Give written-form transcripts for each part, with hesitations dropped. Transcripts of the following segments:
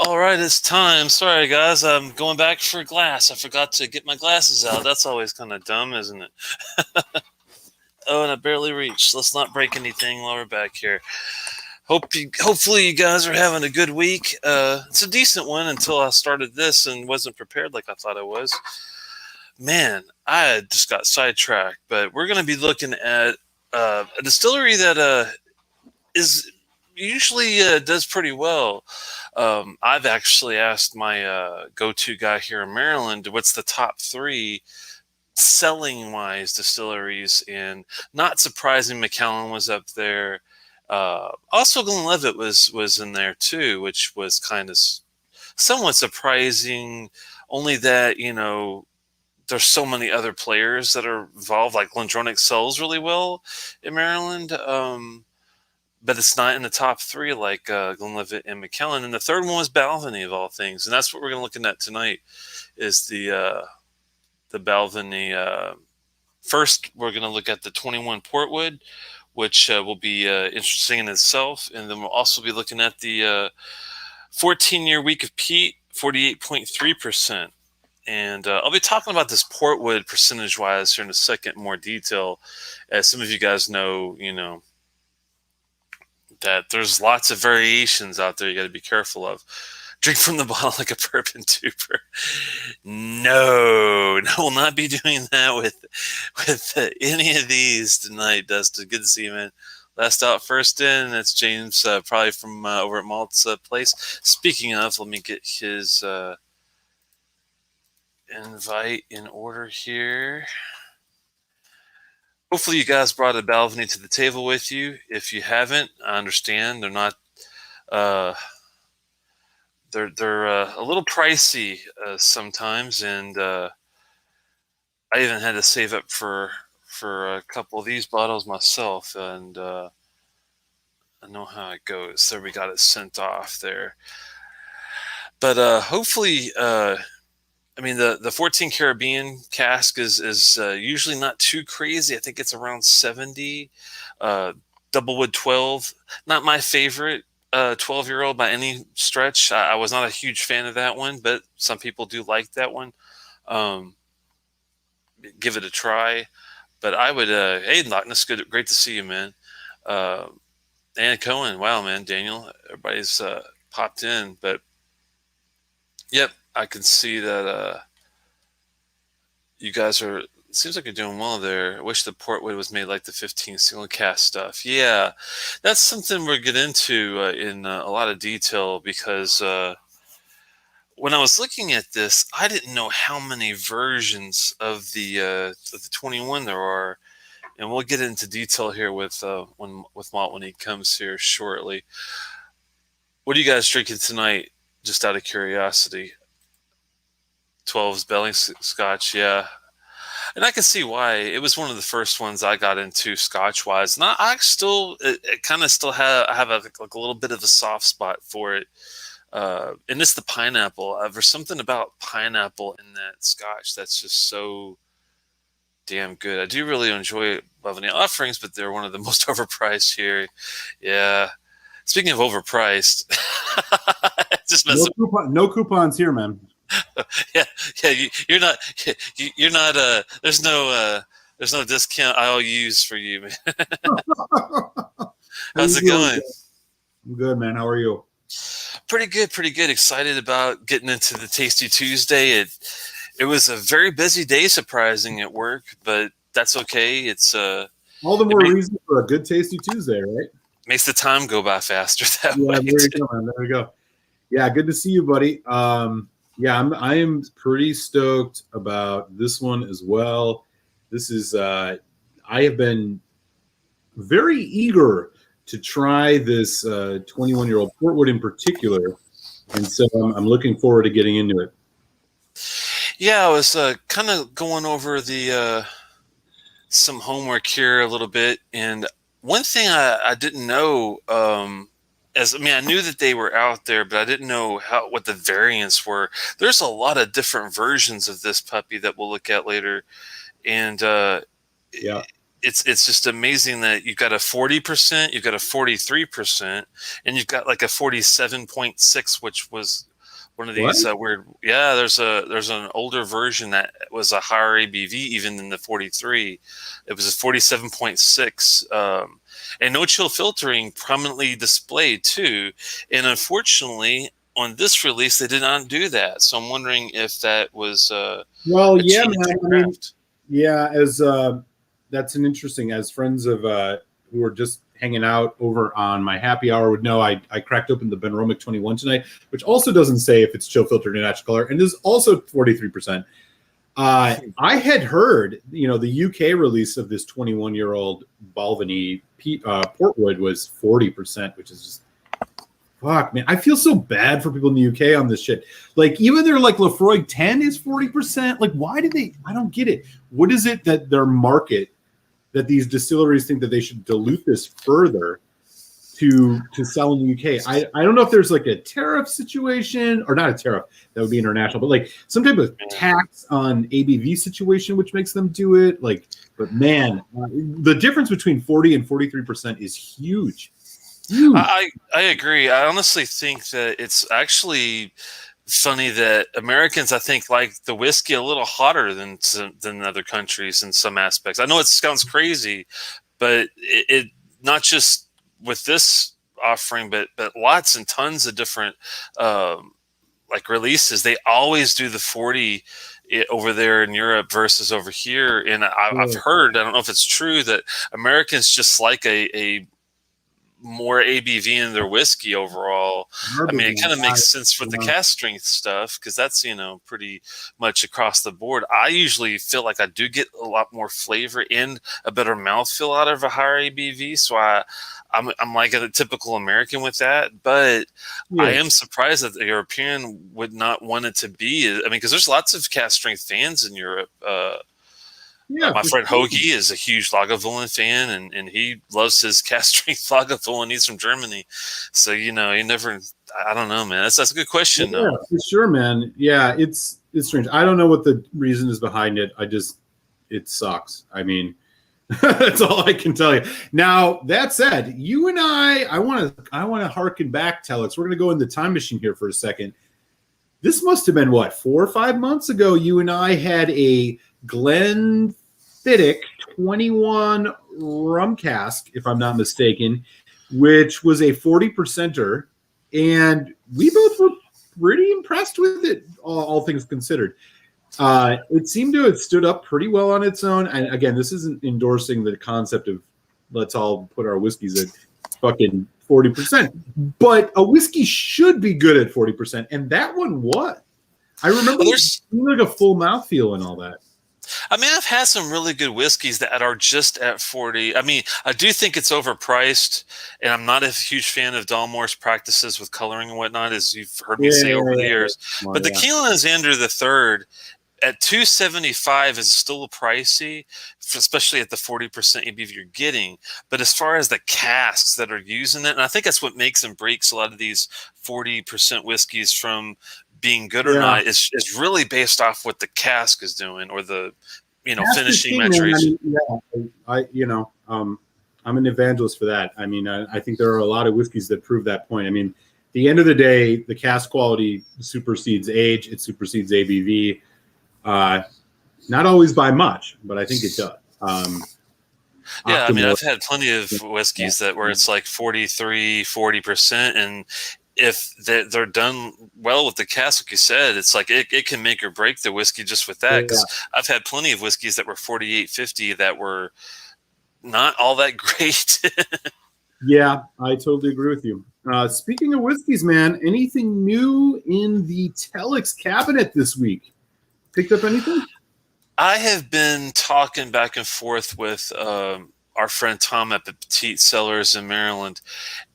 All right, it's time. Sorry, guys. I'm going back for glass. I forgot to get my glasses out. That's always kind of dumb, isn't it? Oh, and I barely reached. Let's not break anything while we're back here. Hopefully, you guys are having a good week. It's a decent one until I started this and wasn't prepared like I thought I was. Man, I just got sidetracked. But we're going to be looking at a distillery that is usually does pretty well. I've actually asked my go-to guy here in Maryland, what's the top three selling wise distilleries, and not surprising, McAllen was up there. Also, Glenlivet was in there too, which was kind of somewhat surprising. Only that there's so many other players that are involved. Like Glendronach sells really well in Maryland. But it's not in the top three like Glenlivet and McAllen. And the third one was Balvenie, of all things, and that's what we're going to look at tonight. Is the Balvenie. First, we're going to look at the 21 Portwood, which will be interesting in itself, and then we'll also be looking at the 14-year week of Peat, 48.3%. And I'll be talking about this Portwood percentage-wise here in a second in more detail. As some of you guys know, that there's lots of variations out there you got to be careful of. Drink from the bottle like a bourbon tuber. No, we'll not be doing that with any of these tonight, Dustin. Good to see you, man. Last out, first in. That's James, probably from over at Malt's place. Speaking of, let me get his invite in order here. Hopefully you guys brought a Balvenie to the table with you. If you haven't, I understand. They're not they're a little pricey sometimes, and I even had to save up for a couple of these bottles myself, and I know how it goes. So we got it sent off there. But hopefully the 14 Caribbean cask is usually not too crazy. I think it's around 70. Doublewood 12, not my favorite 12-year-old by any stretch. I was not a huge fan of that one, but some people do like that one. Give it a try. But I would, hey, Lockness, great to see you, man. And Cohen, wow, man, Daniel, everybody's popped in. But, yep, I can see that you guys are, seems like you're doing well there. I wish the Portwood was made like the 15 single cast stuff. Yeah, that's something we'll get into in a lot of detail, because when I was looking at this, I didn't know how many versions of the 21 there are, and we'll get into detail here with Malt when he comes here shortly. What are you guys drinking tonight? Just out of curiosity. 12's Belly Scotch, yeah. And I can see why. It was one of the first ones I got into Scotch-wise. And I still, it kind of still have a little bit of a soft spot for it. And it's the pineapple. There's something about pineapple in that Scotch that's just so damn good. I do really enjoy Balvenie offerings, but they're one of the most overpriced here. Yeah. Speaking of overpriced, just no coupons here, man. yeah, you're not. There's no discount I'll use for you, man. How's it going? I'm good, man. How are you? Pretty good. Excited about getting into the Tasty Tuesday. It was a very busy day, surprising at work, but that's okay. It's all the more reason for a good Tasty Tuesday, right? Makes the time go by faster that way. There you go, man. There we go. Yeah, good to see you, buddy. Yeah, I am pretty stoked about this one as well. This is I have been very eager to try this 21-year-old Portwood in particular, and so I'm looking forward to getting into it. Yeah, I was kind of going over the some homework here a little bit, and one thing I didn't know. I knew that they were out there, but I didn't know what the variants were. There's a lot of different versions of this puppy that we'll look at later, and yeah, it's just amazing that you've got a 40%, you've got a 43%, and you've got like a 47.6, which was One of What? these weird. Yeah, there's an older version that was a higher ABV even than the 43. It was a 47.6, and no chill filtering prominently displayed too. And unfortunately, on this release, they did not do that. So I'm wondering if that was Well, a yeah, change man. in I mean, craft. yeah, as that's an interesting, as friends of who are just hanging out over on my happy hour would know, I cracked open the Benromic 21 tonight, which also doesn't say if it's chill filtered or natural color, and is also 43%. I had heard, the UK release of this 21-year-old Balvenie Peat, Portwood was 40%, which is just fuck, man. I feel so bad for people in the UK on this shit. Like, even their like Lefroy 10 is 40%. Like, why did they? I don't get it. What is it that their market, that these distilleries think that they should dilute this further to sell in the UK? I don't know if there's like a tariff situation, or not a tariff, that would be international, but like some type of tax on ABV situation which makes them do it. Like, but man, the difference between 40 and 43% is huge. Huge. I agree. I honestly think that it's actually funny that Americans, I think, like the whiskey a little hotter than other countries in some aspects. I know it sounds crazy, but it not just with this offering, but lots and tons of different like releases. They always do the 40 over there in Europe versus over here. And I've heard, I don't know if it's true, that Americans just like a more ABV in their whiskey overall. I mean, it kind of makes sense for the cask strength stuff because that's, pretty much across the board. I usually feel like I do get a lot more flavor and a better mouthfeel out of a higher ABV. So I'm like a typical American with that, but I am surprised that the European would not want it to be. I mean, because there's lots of cask strength fans in Europe. My friend Hoagie is a huge Lagavulin fan, and he loves his cask strength Lagavulin. He's from Germany, so he never. I don't know, man. That's a good question, yeah, though. for sure, man. Yeah, it's strange. I don't know what the reason is behind it. It sucks. I mean, that's all I can tell you. Now, that said, you and I want to harken back, Telex. We're going to go in the time machine here for a second. This must have been, what, 4 or 5 months ago, you and I had a Glenfiddich 21 rum cask, if I'm not mistaken, which was a 40%er, and we both were pretty impressed with it, all things considered. It seemed to have stood up pretty well on its own. And again, this isn't endorsing the concept of let's all put our whiskeys at fucking 40%, but a whiskey should be good at 40%, and that one was. I remember there's like a full mouthfeel and all that. I mean, I've had some really good whiskeys that are just at 40. I mean, I do think it's overpriced, and I'm not a huge fan of Dalmore's practices with coloring and whatnot, as you've heard me say over the years. But the Keel Alexander III at $275 is still pricey, especially at the 40% ABV you're getting. But as far as the casks that are using it, and I think that's what makes and breaks a lot of these 40% whiskeys from being good or not, is really based off what the cask is doing, or the finishing maturation. I'm an evangelist for that. I mean, I think there are a lot of whiskeys that prove that point. I mean, at the end of the day, the cask quality supersedes age. It supersedes ABV. Not always by much, but I think it does. I mean, I've had plenty of whiskeys where it's like 43, 40%, and if they're done well with the cask, like you said, it's like it can make or break the whiskey just with that. Because I've had plenty of whiskeys that were 48, 50 that were not all that great. Yeah, I totally agree with you. Speaking of whiskeys, man, anything new in the Telex cabinet this week? Picked up anything? I have been talking back and forth with our friend Tom at the Peat Cellars in Maryland,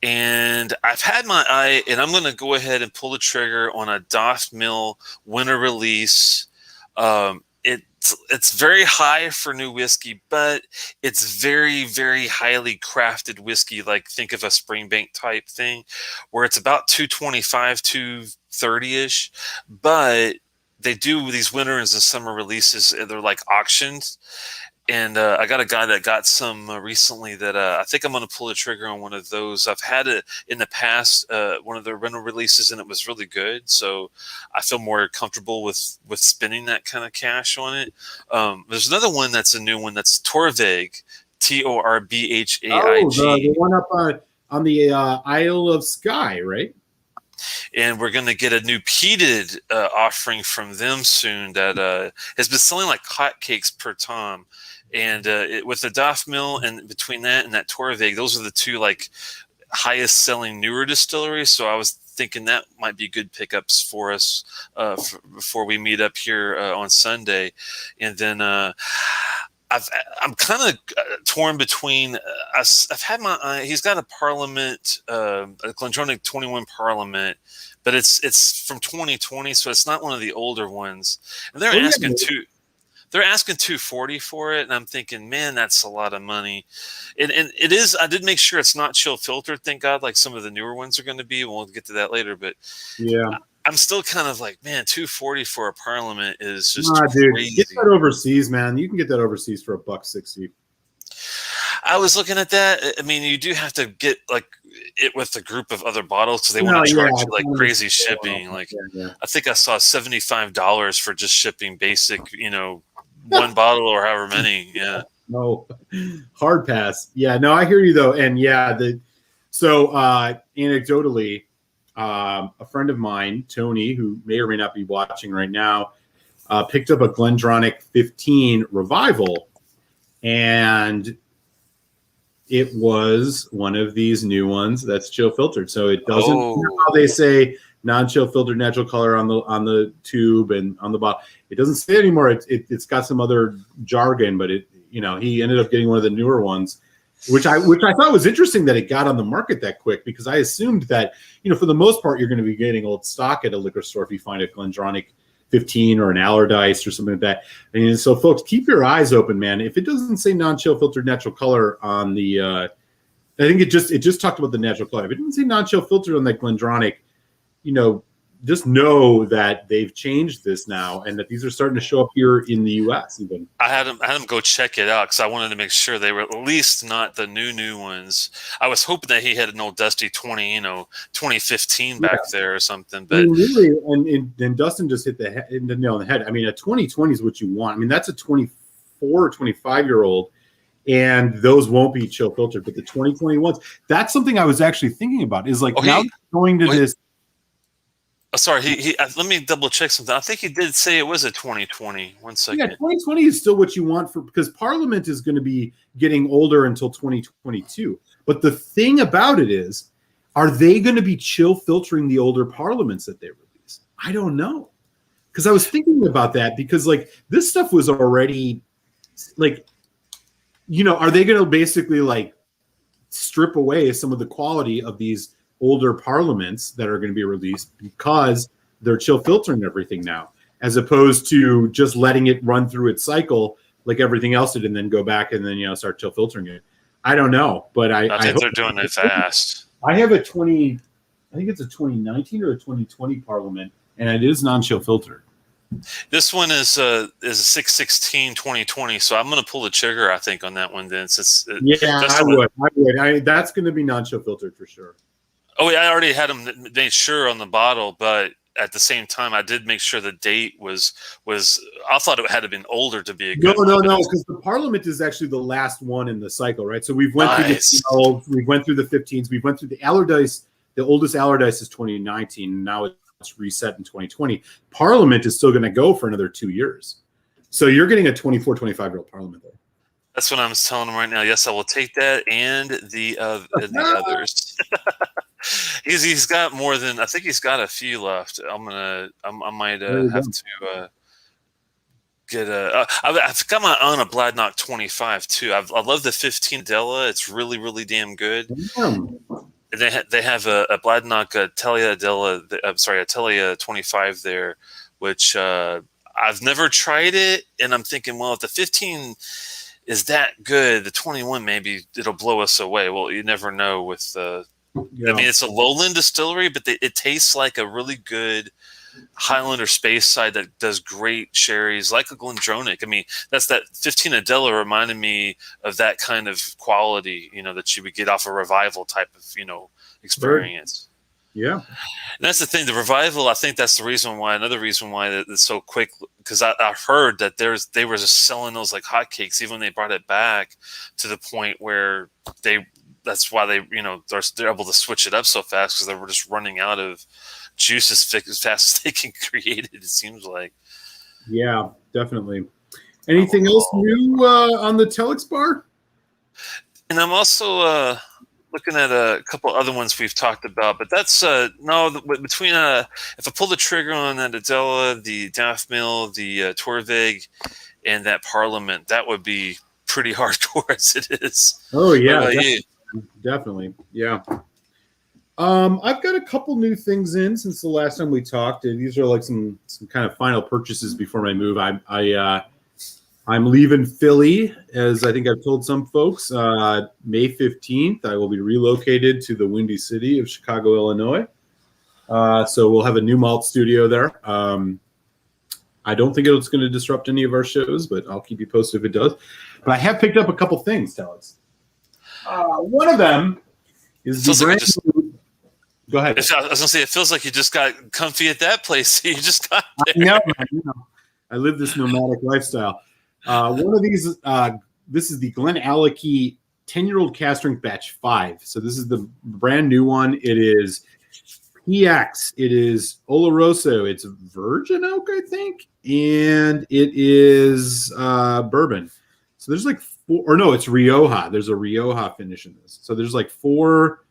and I've had my eye, and I'm going to go ahead and pull the trigger on a Doff Mill winter release. It's very high for new whiskey, but it's very, very highly crafted whiskey. Like, think of a Springbank type thing, where it's about 225, 230-ish, but they do these winter and summer releases, and they're like auctions. And I got a guy that got some recently that I think I'm going to pull the trigger on one of those. I've had it in the past, one of the rental releases, and it was really good. So I feel more comfortable with spending that kind of cash on it. There's another one that's a new one that's Torvig, Oh, the Torbhaig. one up on the Isle of Skye, right? And we're going to get a new peated offering from them soon that has been selling like hotcakes per tom. And with the Doff Mill and between that and that Torvig, those are the two like highest selling newer distilleries. So I was thinking that might be good pickups for us before we meet up here on Sunday. And then I'm kind of torn between. I've had my eye. He's got a Parliament, a Glendronach 21 Parliament, but it's from 2020, so it's not one of the older ones. And they're asking They're asking 240 for it, and I'm thinking, man, that's a lot of money. And it is. I did make sure it's not chill filtered, thank God, like some of the newer ones are going to be. We'll get to that later, but yeah. I'm still kind of like, man, 240 for a Parliament is just dude, crazy. get that overseas, man. You can get that overseas for $1.60. I was looking at that. I mean, you do have to get like it with a group of other bottles because they want to charge you like crazy shipping. Like, I think I saw $75 for just shipping basic, one bottle or however many. Yeah. No, hard pass. Yeah, no, I hear you though. And yeah, so anecdotally, a friend of mine, Tony, who may or may not be watching right now, picked up a Glendronach 15 Revival, and it was one of these new ones that's chill filtered. So it doesn't, how they say non-chill filtered natural color on the tube and on the bottle. It doesn't say anymore. It's got some other jargon, but he ended up getting one of the newer ones, which I thought was interesting that it got on the market that quick, because I assumed that, for the most part, you're going to be getting old stock at a liquor store if you find a Glendronach 15 or an Allardyce or something like that. And so, folks, keep your eyes open, man. If it doesn't say non-chill filtered natural color on the, I think it just talked about the natural color. If it didn't say non-chill filtered on that Glendronach, just know that they've changed this now, and that these are starting to show up here in the U.S. even. I had him go check it out because I wanted to make sure they were at least not the new ones. I was hoping that he had an old dusty 2015 back there or something. But really, and Dustin just hit the nail on the head. I mean, a 2020 is what you want. I mean, that's a 24 or 25-year-old, and those won't be chill filtered. But the 2021s, that's something I was actually thinking about. Is like going to this. Sorry, he let me double check something. I think he did say it was a 2020. 1 second. Yeah, 2020 is still what you want because Parliament is going to be getting older until 2022. But the thing about it is, are they going to be chill filtering the older Parliaments that they release? I don't know. Because I was thinking about that, because like this stuff was already like, are they going to basically like strip away some of the quality of these older Parliaments that are going to be released because they're chill filtering everything now, as opposed to just letting it run through its cycle like everything else did and then go back and then start chill filtering it? I don't know, but I think they're doing it fast. I have I think it's a 2019 or a 2020 Parliament, and it is non-chill filtered. This one is a 6/16 2020, so I'm going to pull the trigger, I think, on that one. Then, I would. That's going to be non-chill filtered for sure. Oh, yeah, I already had them made sure on the bottle, but at the same time, I did make sure the date was. I thought it had to have been older to be a good. No, because the Parliament is actually the last one in the cycle, right? So we've went through the 12s, we went through the 15s, we went through the Allardyce. The oldest Allardyce is 2019, and now it's reset in 2020. Parliament is still going to go for another 2 years, so you're getting a 24, 25-year-old Parliament there. That's what I'm telling him right now. Yes, I will take that and the others. He's got more than, I think he's got a few left. I might have to get I've got my own a Bladnock 25 too. I love the 15 Della. It's really, really damn good. They have a Bladnock Telia Della. I'm sorry, a Telia 25 there, which I've never tried it, and I'm thinking, well, if the 15 is that good, the 21 maybe it'll blow us away. Well, you never know with. I mean, it's a lowland distillery, but it tastes like a really good Highland or Space side that does great sherries, like a Glendronach. I mean, that's that 15 Adela reminded me of that kind of quality, that you would get off a Revival type of, experience. Yeah. And that's the thing. The Revival, I think that's the reason why. Another reason why it's so quick, because I heard that they were just selling those like hotcakes, even when they brought it back to the point where that's why they're able to switch it up so fast, because they were just running out of juice as fast as they can create it seems like. Yeah, definitely. Anything else new on the Telex bar? And I'm also looking at a couple other ones we've talked about, but that's between if I pull the trigger on that Adela, the Daphmil, the Torvig, and that Parliament, that would be pretty hardcore as it is. Oh yeah, definitely. Yeah. I've got a couple new things in since the last time we talked. These are like some kind of final purchases before my move. I'm leaving Philly, as I think I've told some folks. May 15th, I will be relocated to the Windy City of Chicago, Illinois. So we'll have a new malt studio there. I don't think it's going to disrupt any of our shows, but I'll keep you posted if it does. But I have picked up a couple things, Telex. One of them is the brand new. Go ahead. I was going to say, it feels like you just got comfy at that place. You just got there. I know. I live this nomadic lifestyle. One of these, this is the Glen Alecky 10-year-old cask strength batch 5. So this is the brand new one. It is PX. It is Oloroso. It's virgin oak, I think. And it is bourbon. So there's like it's Rioja. There's a Rioja finish in this. So there's like four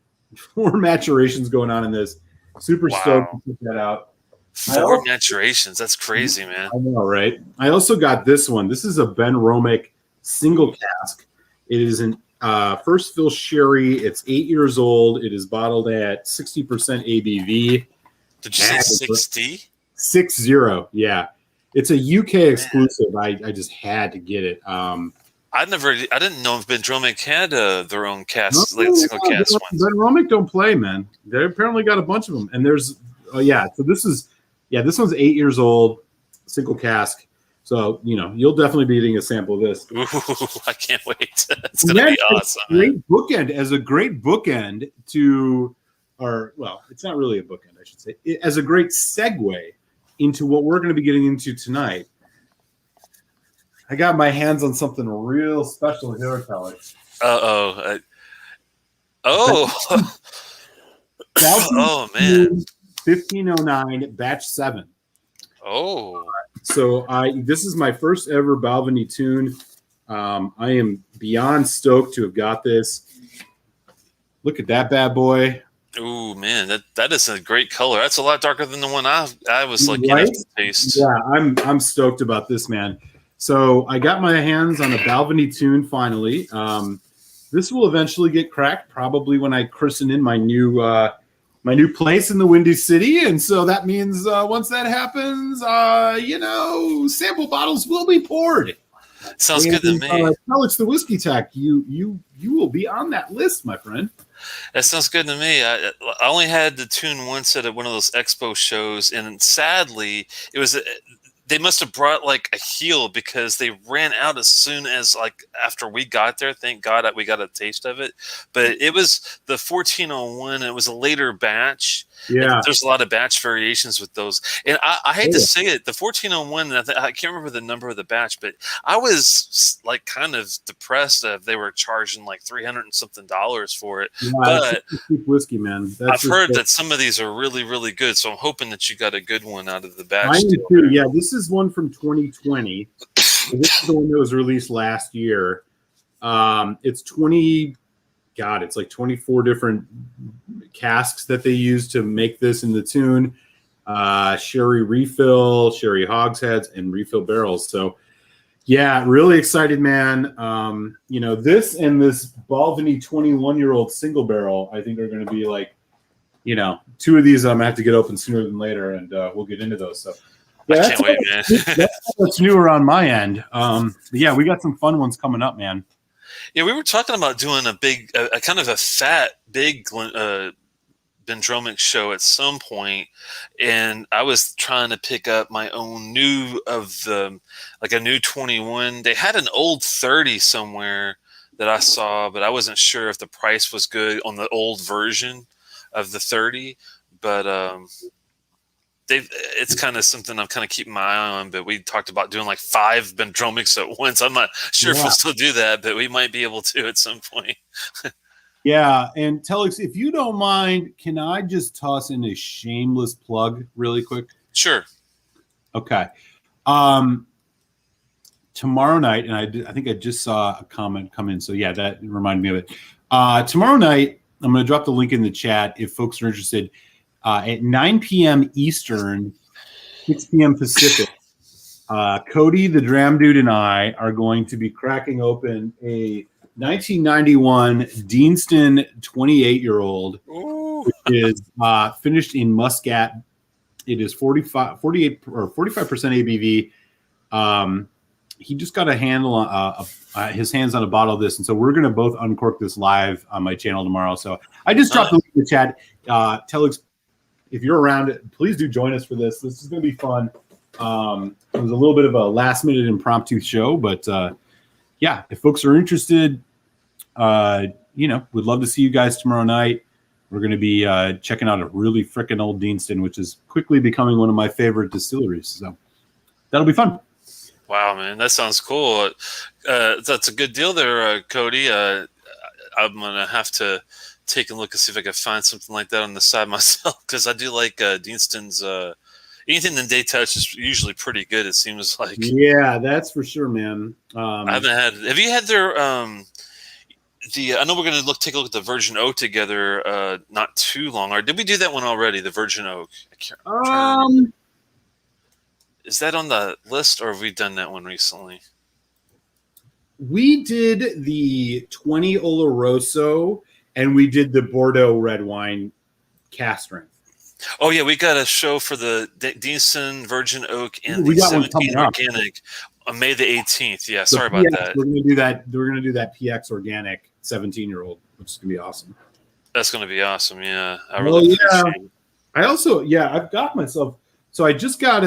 maturations going on in this. Super stoked to put that out. 4 maturations. That's crazy, man. I know, right? I also got this one. This is a Ben Romick single cask. It is an first fill sherry. It's 8 years old. It is bottled at 60% ABV. Did you say 60? 60, yeah. It's a UK exclusive. I just had to get it. I didn't know if Ben Romick had their own cask, single cask ones. Ben Romick don't play, man. They apparently got a bunch of them. And there's, so this one's 8 years old, single cask. So, you'll definitely be eating a sample of this. Ooh, I can't wait. It's going to be awesome. As a great bookend to, it's not really a bookend, I should say, as a great segue into what we're going to be getting into tonight. I got my hands on something real special here, Telex. Uh-oh. Oh, man. 1509 batch 7. Oh. So this is my first ever Balvenie tune. I am beyond stoked to have got this. Look at that bad boy. Ooh, man, that is a great color. That's a lot darker than the one I was like to taste. Yeah, I'm stoked about this, man. So I got my hands on a Balvenie tune finally. This will eventually get cracked, probably when I christen in my new place in the Windy City. And so that means once that happens, sample bottles will be poured. Sounds good to me. Telex the Whiskey Tech, you will be on that list, my friend. That sounds good to me. I only had the tune once at one of those expo shows, and sadly, it was they must have brought like a heel because they ran out as soon as after we got there. Thank God that we got a taste of it. But it was the 1401. It was a later batch. Yeah, and there's a lot of batch variations with those. And I hate to say it, the 1401. I can't remember the number of the batch, but I was like kind of depressed that they were charging like $300 and something for it. Yeah, but whiskey, man. I've heard that some of these are really, really good. So I'm hoping that you got a good one out of the batch. I do too. Yeah, this is one from 2020. This is the one that was released last year. It's 24 different casks that they use to make this in the tune. Sherry refill, sherry hogsheads, and refill barrels. So, yeah, really excited, man. This and this Balvenie 21-year-old single barrel, I think are going to be two of these I'm going to have to get open sooner than later, and we'll get into those. So, yeah, I can't wait, man. That's what's newer on my end. Yeah, we got some fun ones coming up, man. Yeah, we were talking about doing a big, kind of a fat, big Bendromic show at some point, and I was trying to pick up my own new like a new 21. They had an old 30 somewhere that I saw, but I wasn't sure if the price was good on the old version of the 30. But it's kind of something I'm kind of keeping my eye on. But we talked about doing like 5 Bendromics at once. I'm not sure if we'll still do that, but we might be able to at some point. Yeah, and Telex, if you don't mind, can I just toss in a shameless plug really quick? Sure. Okay. Tomorrow night, and I think I just saw a comment come in, so yeah, that reminded me of it. Tomorrow night, I'm going to drop the link in the chat if folks are interested. At 9 p.m. Eastern, 6 p.m. Pacific, Cody, the Dram Dude, and I are going to be cracking open a 1991 Deanston 28-year-old, which is finished in Muscat. It is 48 or 45% ABV. He just got a handle on his hands on a bottle of this, and so we're going to both uncork this live on my channel tomorrow. So I just dropped the link in the chat. Telex, if you're around, please do join us for this. This is going to be fun. It was a little bit of a last-minute impromptu show, but yeah, if folks are interested, we'd love to see you guys tomorrow night. We're going to be checking out a really freaking old Deanston, which is quickly becoming one of my favorite distilleries. So that'll be fun. Wow, man, that sounds cool. That's a good deal there, Cody. I'm going to have to take a look and see if I can find something like that on the side myself, because I do like Deanston's. Anything that they touch is usually pretty good, it seems like. Yeah, that's for sure, man. I haven't had. Have you had their I know we're going to take a look at the Virgin Oak together not too long. Or did we do that one already? The Virgin Oak. I can't. Is that on the list, or have we done that one recently? We did the 20 Oloroso, and we did the Bordeaux red wine cast strength. Oh yeah, we got a show for the Deanston Virgin Oak and the 17 Organic on May the 18th. Yeah, sorry about that. We're gonna do that. We're gonna do that PX Organic 17-year-old, which is gonna be awesome. That's gonna be awesome. Yeah, I really appreciate it. I also, I've got myself. So I just got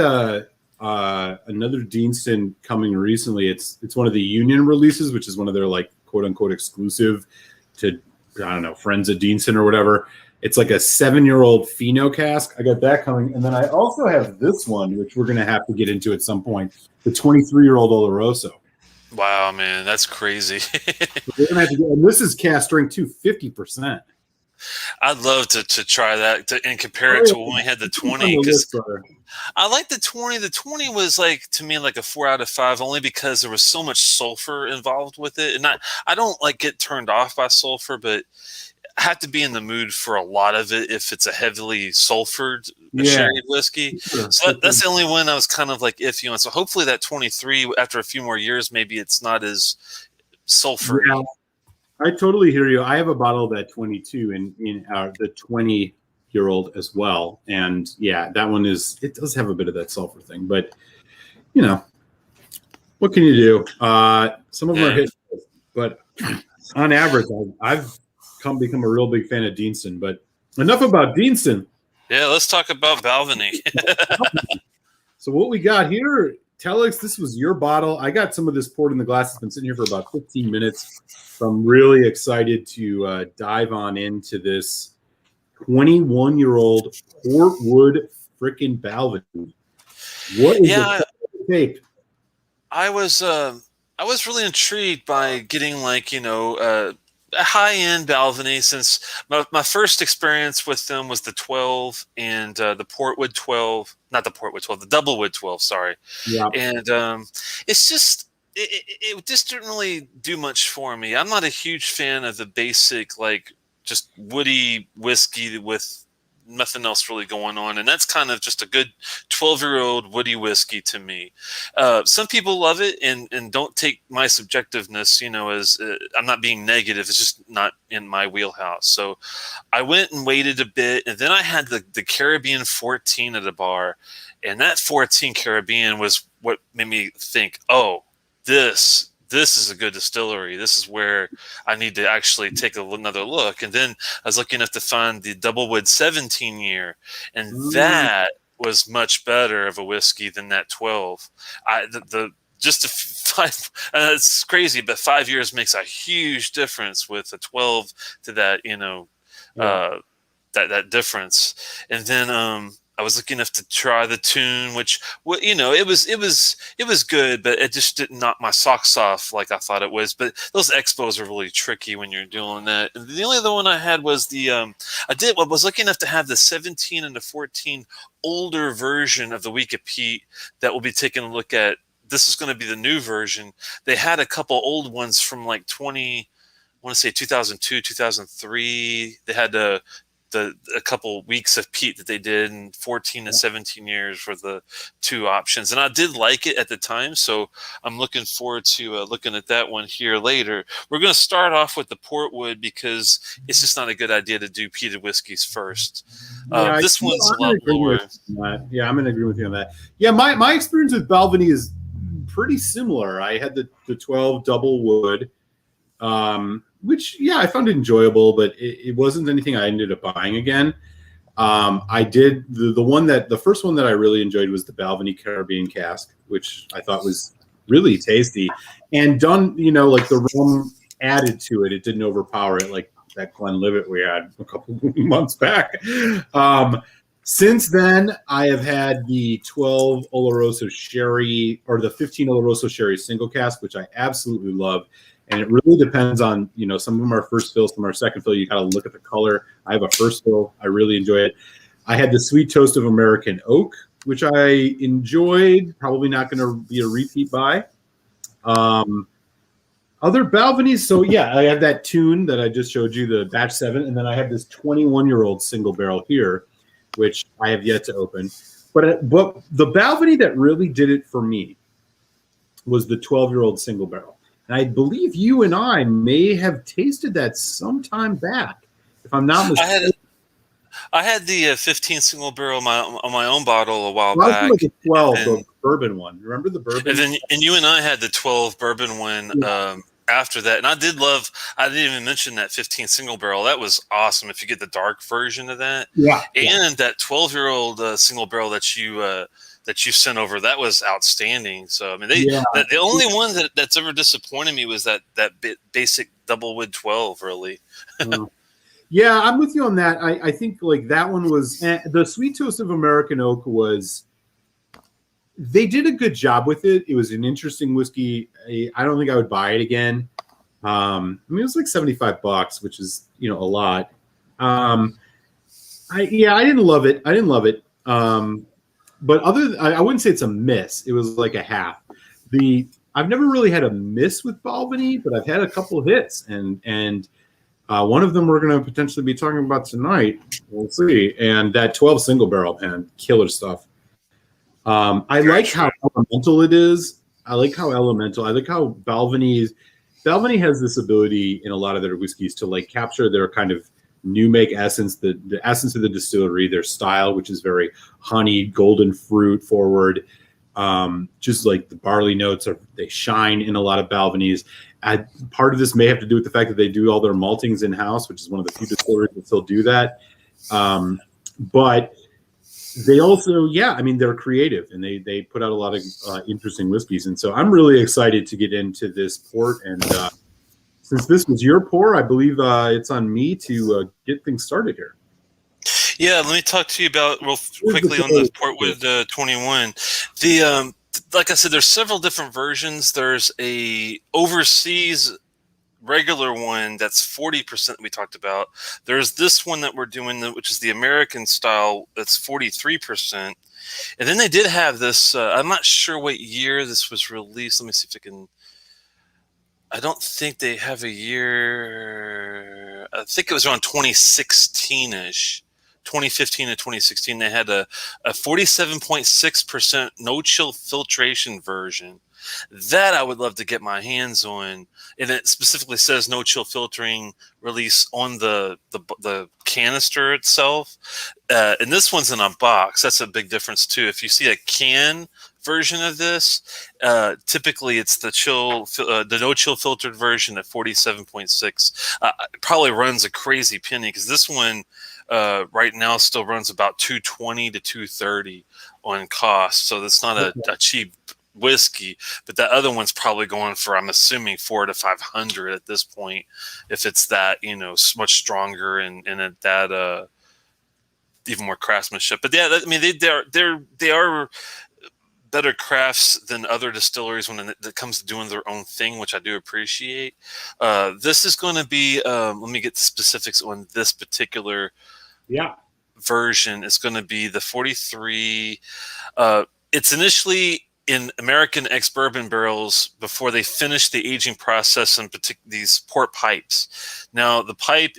another Deanston coming recently. It's one of the Union releases, which is one of their like quote unquote exclusive to friends at Deanston or whatever. It's like a 7-year-old Fino cask. I got that coming. And then I also have this one, which we're going to have to get into at some point, the 23-year-old Oloroso. Wow, man, that's crazy. We're gonna have to and this is cast strength too, 50%. I'd love to try that and compare it to when we had the 20. Because I like the 20. The 20 was to me like a 4 out of 5, only because there was so much sulfur involved with it. And I don't get turned off by sulfur, but I have to be in the mood for a lot of it if it's a heavily sulfured sherry whiskey. Sure. So that's the only one I was kind of iffy on. So hopefully that 23, after a few more years, maybe it's not as sulfury. Yeah, I totally hear you. I have a bottle of that 22 in the 20-year-old as well. And yeah, that one it does have a bit of that sulfur thing, but what can you do? Some of them are hit, but on average, I've become a real big fan of Deanston. But enough about Deanston. Yeah, let's talk about Balvenie. So what we got here, Telex, this was your bottle. I got some of this poured in the glass. It's been sitting here for about 15 minutes. So I'm really excited to dive on into this 21-year-old Portwood frickin' Balvenie. What is the tape? I was really intrigued by getting a high-end Balvenie, since my first experience with them was the 12 and the Portwood 12, not the Portwood 12, the Doublewood 12, sorry. Yeah. And it's just, it just didn't really do much for me. I'm not a huge fan of the basic, just woody whiskey with nothing else really going on, and that's kind of just a good 12-year-old woody whiskey to me. Some people love it and don't take my subjectiveness as I'm not being negative. It's just not in my wheelhouse. So I went and waited a bit, and then I had the Caribbean 14 at a bar, and that 14 Caribbean was what made me think, oh, this this is a good distillery. This is where I need to actually take another look. And then I was lucky enough to find the Doublewood 17 year, and Mm, that was much better of a whiskey than that 12. The just a five, it's crazy, but 5 years makes a huge difference with a 12 to that, yeah. uh, that difference. And then I was lucky enough to try the tune, which it was good, but it just didn't knock my socks off like I thought it was. But those expos are really tricky when you're doing that. And the only other one I had was I was lucky enough to have the 17 and the 14 older version of the Week of Peat that we'll be taking a look at. This is going to be the new version. They had a couple old ones from like 20. I want to say 2002, 2003. They had a couple weeks of Peat that they did, and 14 to 17 years were the two options. And I did like it at the time, so I'm looking forward to looking at that one here later. We're going to start off with the Portwood because it's just not a good idea to do peated whiskeys first. Yeah, This one's a I'm in lot agreement lower. with you on that. Yeah, I'm in agreement with you on that. Yeah, my experience with Balvenie is pretty similar. I had the 12 double wood, which yeah, I found enjoyable, but it wasn't anything I ended up buying again. I did the first one that I really enjoyed was the Balvenie Caribbean cask, which I thought was really tasty and done, like the rum added to it. It didn't overpower it like that Glenlivet we had a couple months back. Since then, I have had the 12 Oloroso Sherry or the 15 Oloroso Sherry single cask, which I absolutely love. And it really depends on, some of them are first fill, some are second fill. You got to look at the color. I have a first fill. I really enjoy it. I had the Sweet Toast of American Oak, which I enjoyed. Probably not going to be a repeat buy. Other Balvenies. So yeah, I have that tune that I just showed you, the batch 7, and then I have this 21-year-old single barrel here, which I have yet to open. But the Balvenie that really did it for me was the 12-year-old single barrel. And I believe you and I may have tasted that sometime back, if I'm not mistaken. I had the 15 single barrel on my own bottle a while Well, I was back. like a 12, And, the bourbon one. Remember the bourbon? and you and I had the 12 bourbon one after that. And I didn't even mention that 15 single barrel. That was awesome if you get the dark version of that. Yeah. And that 12-year-old single barrel that you sent over, that was outstanding. So I mean, the only one that's ever disappointed me was that basic double wood 12. Really. Yeah, I'm with you on that. I think like that one was the Sweet Toast of American Oak was. They did a good job with it. It was an interesting whiskey. I don't think I would buy it again. I mean, it was like $75, which is a lot. I didn't love it. But I wouldn't say it's a miss. It was like a half. I've never really had a miss with Balvenie, but I've had a couple of hits, and one of them we're going to potentially be talking about tonight. We'll see. And that 12 single barrel, man, killer stuff. I like how elemental it is. I like how Balvenie has this ability in a lot of their whiskeys to like capture their kind of new make essence, the essence of the distillery, their style, which is very honey, golden fruit forward. Just like the barley notes they shine in a lot of Balvenies. Part of this may have to do with the fact that they do all their maltings in house, which is one of the few distilleries that still do that. But they also, they're creative and they put out a lot of interesting whiskeys. And so I'm really excited to get into this port. And since this was your pour, I believe it's on me to get things started here. Yeah, let me talk to you about real quickly on the Portwood 21. Like I said, there's several different versions. There's a overseas regular one that's 40% we talked about. There's this one that we're doing, which is the American style, that's 43%. And then they did have this, I'm not sure what year this was released. Let me see if I can. I don't think they have a year. I think it was around 2016-ish. 2015 to 2016, they had a 47.6% no-chill filtration version. That I would love to get my hands on. And it specifically says no chill filtering release on the canister itself. And this one's in a box. That's a big difference too. If you see a can version of this. Typically, it's the no chill filtered version at 47.6. It probably runs a crazy penny because this one right now still runs about 220 to 230 on cost. So that's not a cheap whiskey, but that other one's probably going for, I'm assuming, 400 to 500 at this point, if it's that, much stronger and at that even more craftsmanship. But yeah, I mean, they are better crafts than other distilleries when it comes to doing their own thing, which I do appreciate. This is going to be, let me get the specifics on this particular version. It's going to be the 43. It's initially in American ex-bourbon barrels before they finish the aging process in these port pipes. Now, the pipe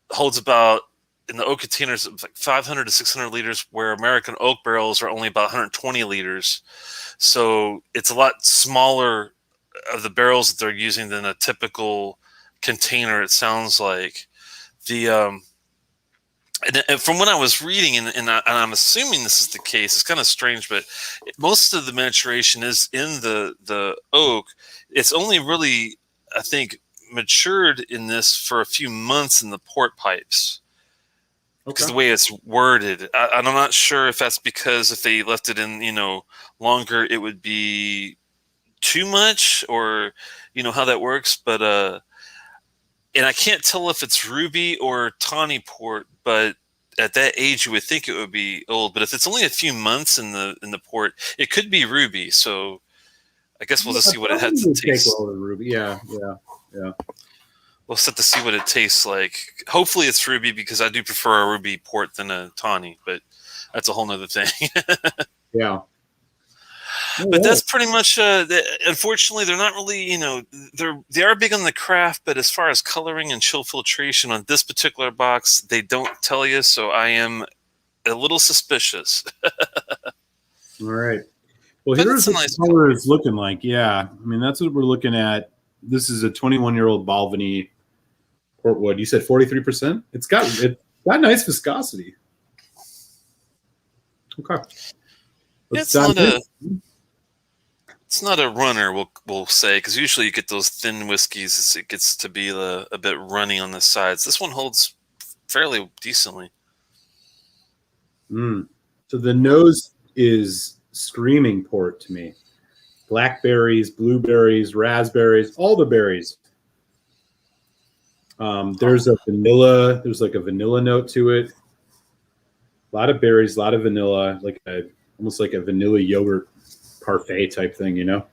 holds about, in the oak containers, like 500 to 600 liters, where American oak barrels are only about 120 liters. So it's a lot smaller of the barrels that they're using than a typical container, it sounds like. And from what I was reading, and I'm assuming this is the case, it's kind of strange, but most of the maturation is in the oak. It's only really, I think, matured in this for a few months in the port pipes. Because the way it's worded, I'm not sure if that's because if they left it in, longer, it would be too much, or, how that works. But and I can't tell if it's ruby or tawny port, but at that age, you would think it would be old. But if it's only a few months in the port, it could be ruby. So I guess we'll just see what it has to taste. Ruby. Yeah. We'll set to see what it tastes like. Hopefully it's ruby, because I do prefer a ruby port than a tawny, but that's a whole nother thing. Yeah. But that's pretty much, unfortunately, they're not really, they are big on the craft, but as far as coloring and chill filtration on this particular box, they don't tell you, so I am a little suspicious. All right. Well, here's what the color is looking like. Yeah. I mean, that's what we're looking at. This is a 21-year-old Balvenie Portwood. You said 43%? It's got nice viscosity. Okay. It's not a runner, we'll say, because usually you get those thin whiskeys, it gets to be a bit runny on the sides. This one holds fairly decently. So the nose is screaming port to me. Blackberries, blueberries, raspberries, all the berries. There's like a vanilla note to it. A lot of berries, a lot of vanilla, almost like a vanilla yogurt parfait type thing, There's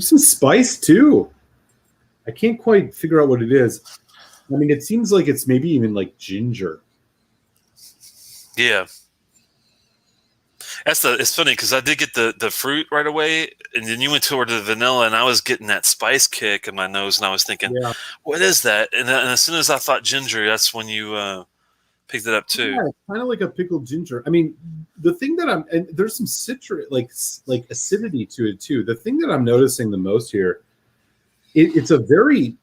some spice too. I can't quite figure out what it is. I mean, it seems like it's maybe even like ginger. Yeah. It's funny because I did get the fruit right away, and then you went toward the vanilla, and I was getting that spice kick in my nose, and I was thinking, what is that? And as soon as I thought ginger, that's when you picked it up too. Yeah, kind of like a pickled ginger. I mean, the thing that and there's some citrus, like acidity to it too. The thing that I'm noticing the most here, it's a very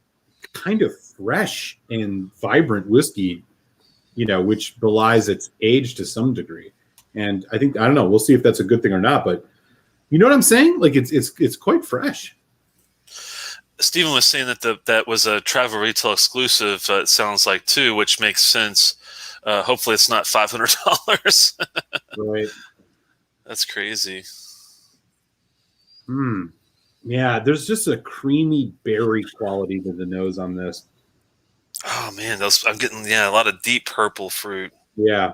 kind of fresh and vibrant whiskey, which belies its age to some degree. And I don't know, we'll see if that's a good thing or not, but you know what I'm saying? Like it's quite fresh. Stephen was saying that was a travel retail exclusive, it sounds like too, which makes sense. Hopefully it's not $500. Right. That's crazy. Yeah, there's just a creamy berry quality to the nose on this. Oh man, I'm getting a lot of deep purple fruit. Yeah.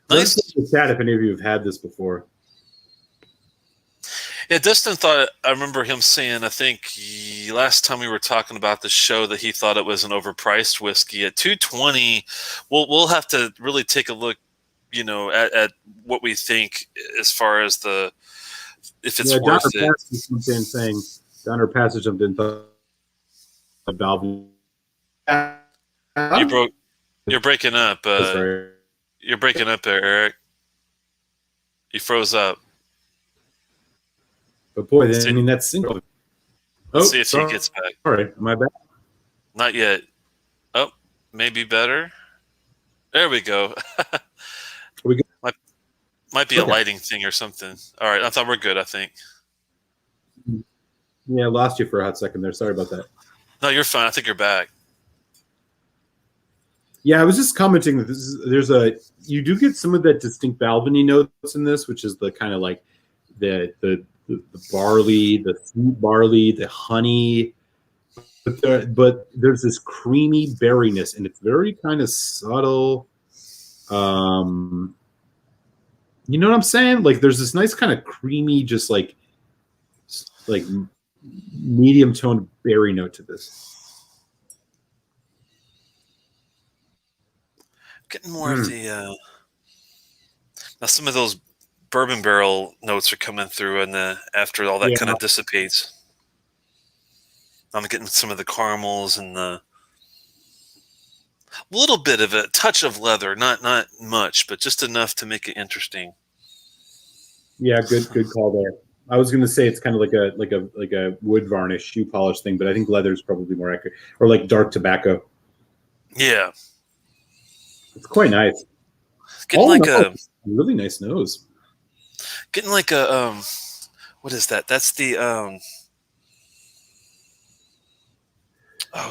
Nice. Let's get chat if any of you have had this before. Yeah, Dustin I remember him saying, I think last time we were talking about the show, that he thought it was an overpriced whiskey. At $220, we'll have to really take a look, at what we think as far as if it's worth it. Donner Passage jumped in. Balvenie. You're breaking up. You're breaking up there, Eric. You froze up. But boy, that's single. Let's see if he gets back. All right, am I back? Not yet. Oh, maybe better. There we go. We my Might be a lighting thing or something. All right, I thought we're good, I think. Yeah, I lost you for a hot second there. Sorry about that. No, you're fine. I think you're back. Yeah, I was just commenting that you do get some of that distinct Balvenie notes in this, which is the kind of like the barley, the sweet barley, the honey, but there's this creamy berryness, and it's very kind of subtle. You know what I'm saying? Like there's this nice kind of creamy, just like medium toned berry note to this. Getting more of the now some of those bourbon barrel notes are coming through, and after all that kind of dissipates, I'm getting some of the caramels and the little bit of a touch of leather, not much, but just enough to make it interesting. Yeah, good call there. I was going to say it's kind of like a wood varnish shoe polish thing, but I think leather is probably more accurate, or like dark tobacco. Yeah, it's quite nice. Getting like a really nice nose. Getting like a what is that? That's the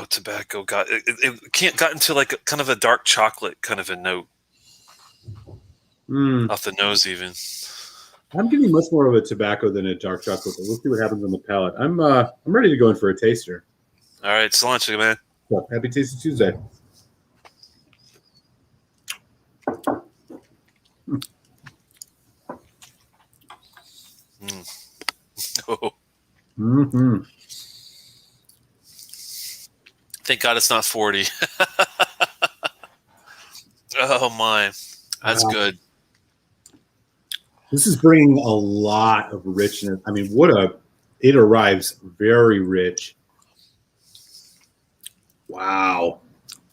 tobacco. Got it can't got into like kind of a dark chocolate kind of a note off the nose even. I'm getting much more of a tobacco than a dark chocolate, but we'll see what happens on the palate. I'm ready to go in for a taster. All right, cilantro, man. Well, happy Tasty Tuesday. Oh. Mm-hmm. Thank God it's not 40. Oh my, that's good. This is bringing a lot of richness. I mean, it arrives very rich. Wow.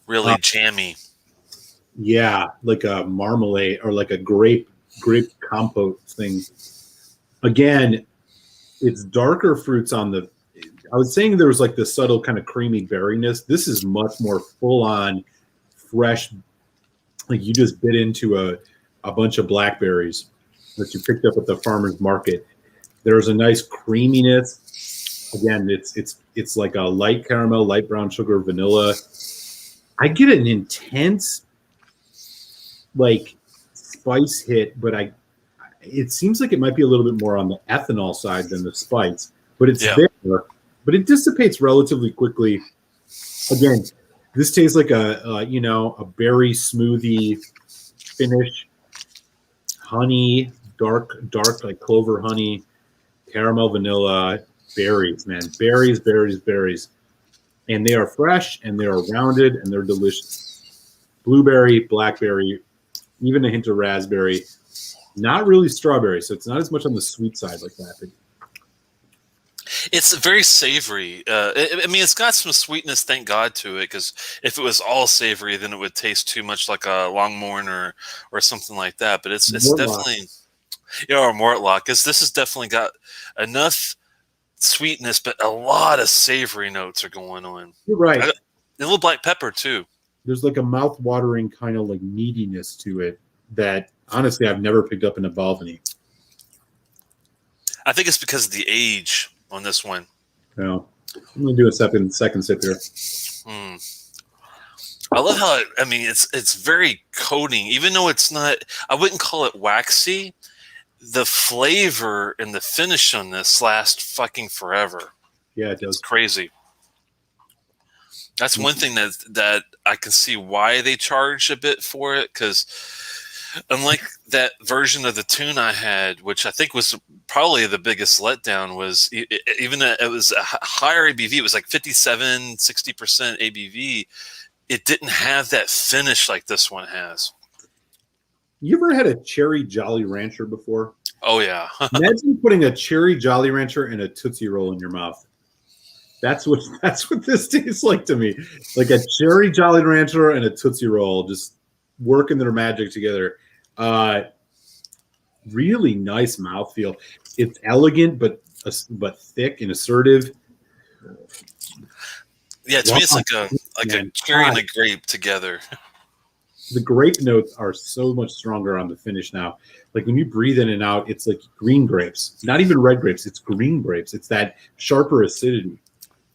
Really jammy. Yeah, like a marmalade or like a grape compote thing. Again, it's darker fruits on the. I was saying there was like the subtle kind of creamy berryness. This is much more full on, fresh. Like you just bit into a bunch of blackberries that you picked up at the farmer's market. There's a nice creaminess. Again, it's like a light caramel, light brown sugar, vanilla. I get an intense like spice hit, but it seems like it might be a little bit more on the ethanol side than the spice, but it's there, but it dissipates relatively quickly. Again, this tastes like a berry smoothie finish, honey, dark like clover honey, caramel, vanilla, berries, man, berries, and they are fresh and they are rounded and they're delicious. Blueberry, blackberry, even a hint of raspberry. Not really strawberry, so it's not as much on the sweet side like that. But it's very savory. I mean, it's got some sweetness, thank God, to it, because if it was all savory, then it would taste too much like a Longmorn or something like that. But it's definitely, or Mortlock, because this has definitely got enough sweetness, but a lot of savory notes are going on. You're right. A little black pepper, too. There's like a mouth-watering kind of like meatiness to it that, honestly, I've never picked up in a Balvenie. I think it's because of the age on this one. No, I'm gonna do a second sip here. I love how it's very coating, even though it's not. I wouldn't call it waxy. The flavor and the finish on this lasts fucking forever. Yeah, it does. It's crazy. That's one thing that I can see why they charge a bit for it, because unlike that version of the tune I had, which I think was probably the biggest letdown, was even though it was a higher ABV, it was like 57, 60% ABV, it didn't have that finish like this one has. You ever had a cherry Jolly Rancher before? Oh, yeah. Imagine putting a cherry Jolly Rancher and a Tootsie Roll in your mouth. That's what this tastes like to me. Like a cherry Jolly Rancher and a Tootsie Roll just working their magic together. Really nice mouthfeel. It's elegant, but thick and assertive. Yeah, to me, it's like a cherry and a grape together. the grape notes are so much stronger on the finish now. Like when you breathe in and out, it's like green grapes, not even red grapes. It's green grapes. It's that sharper acidity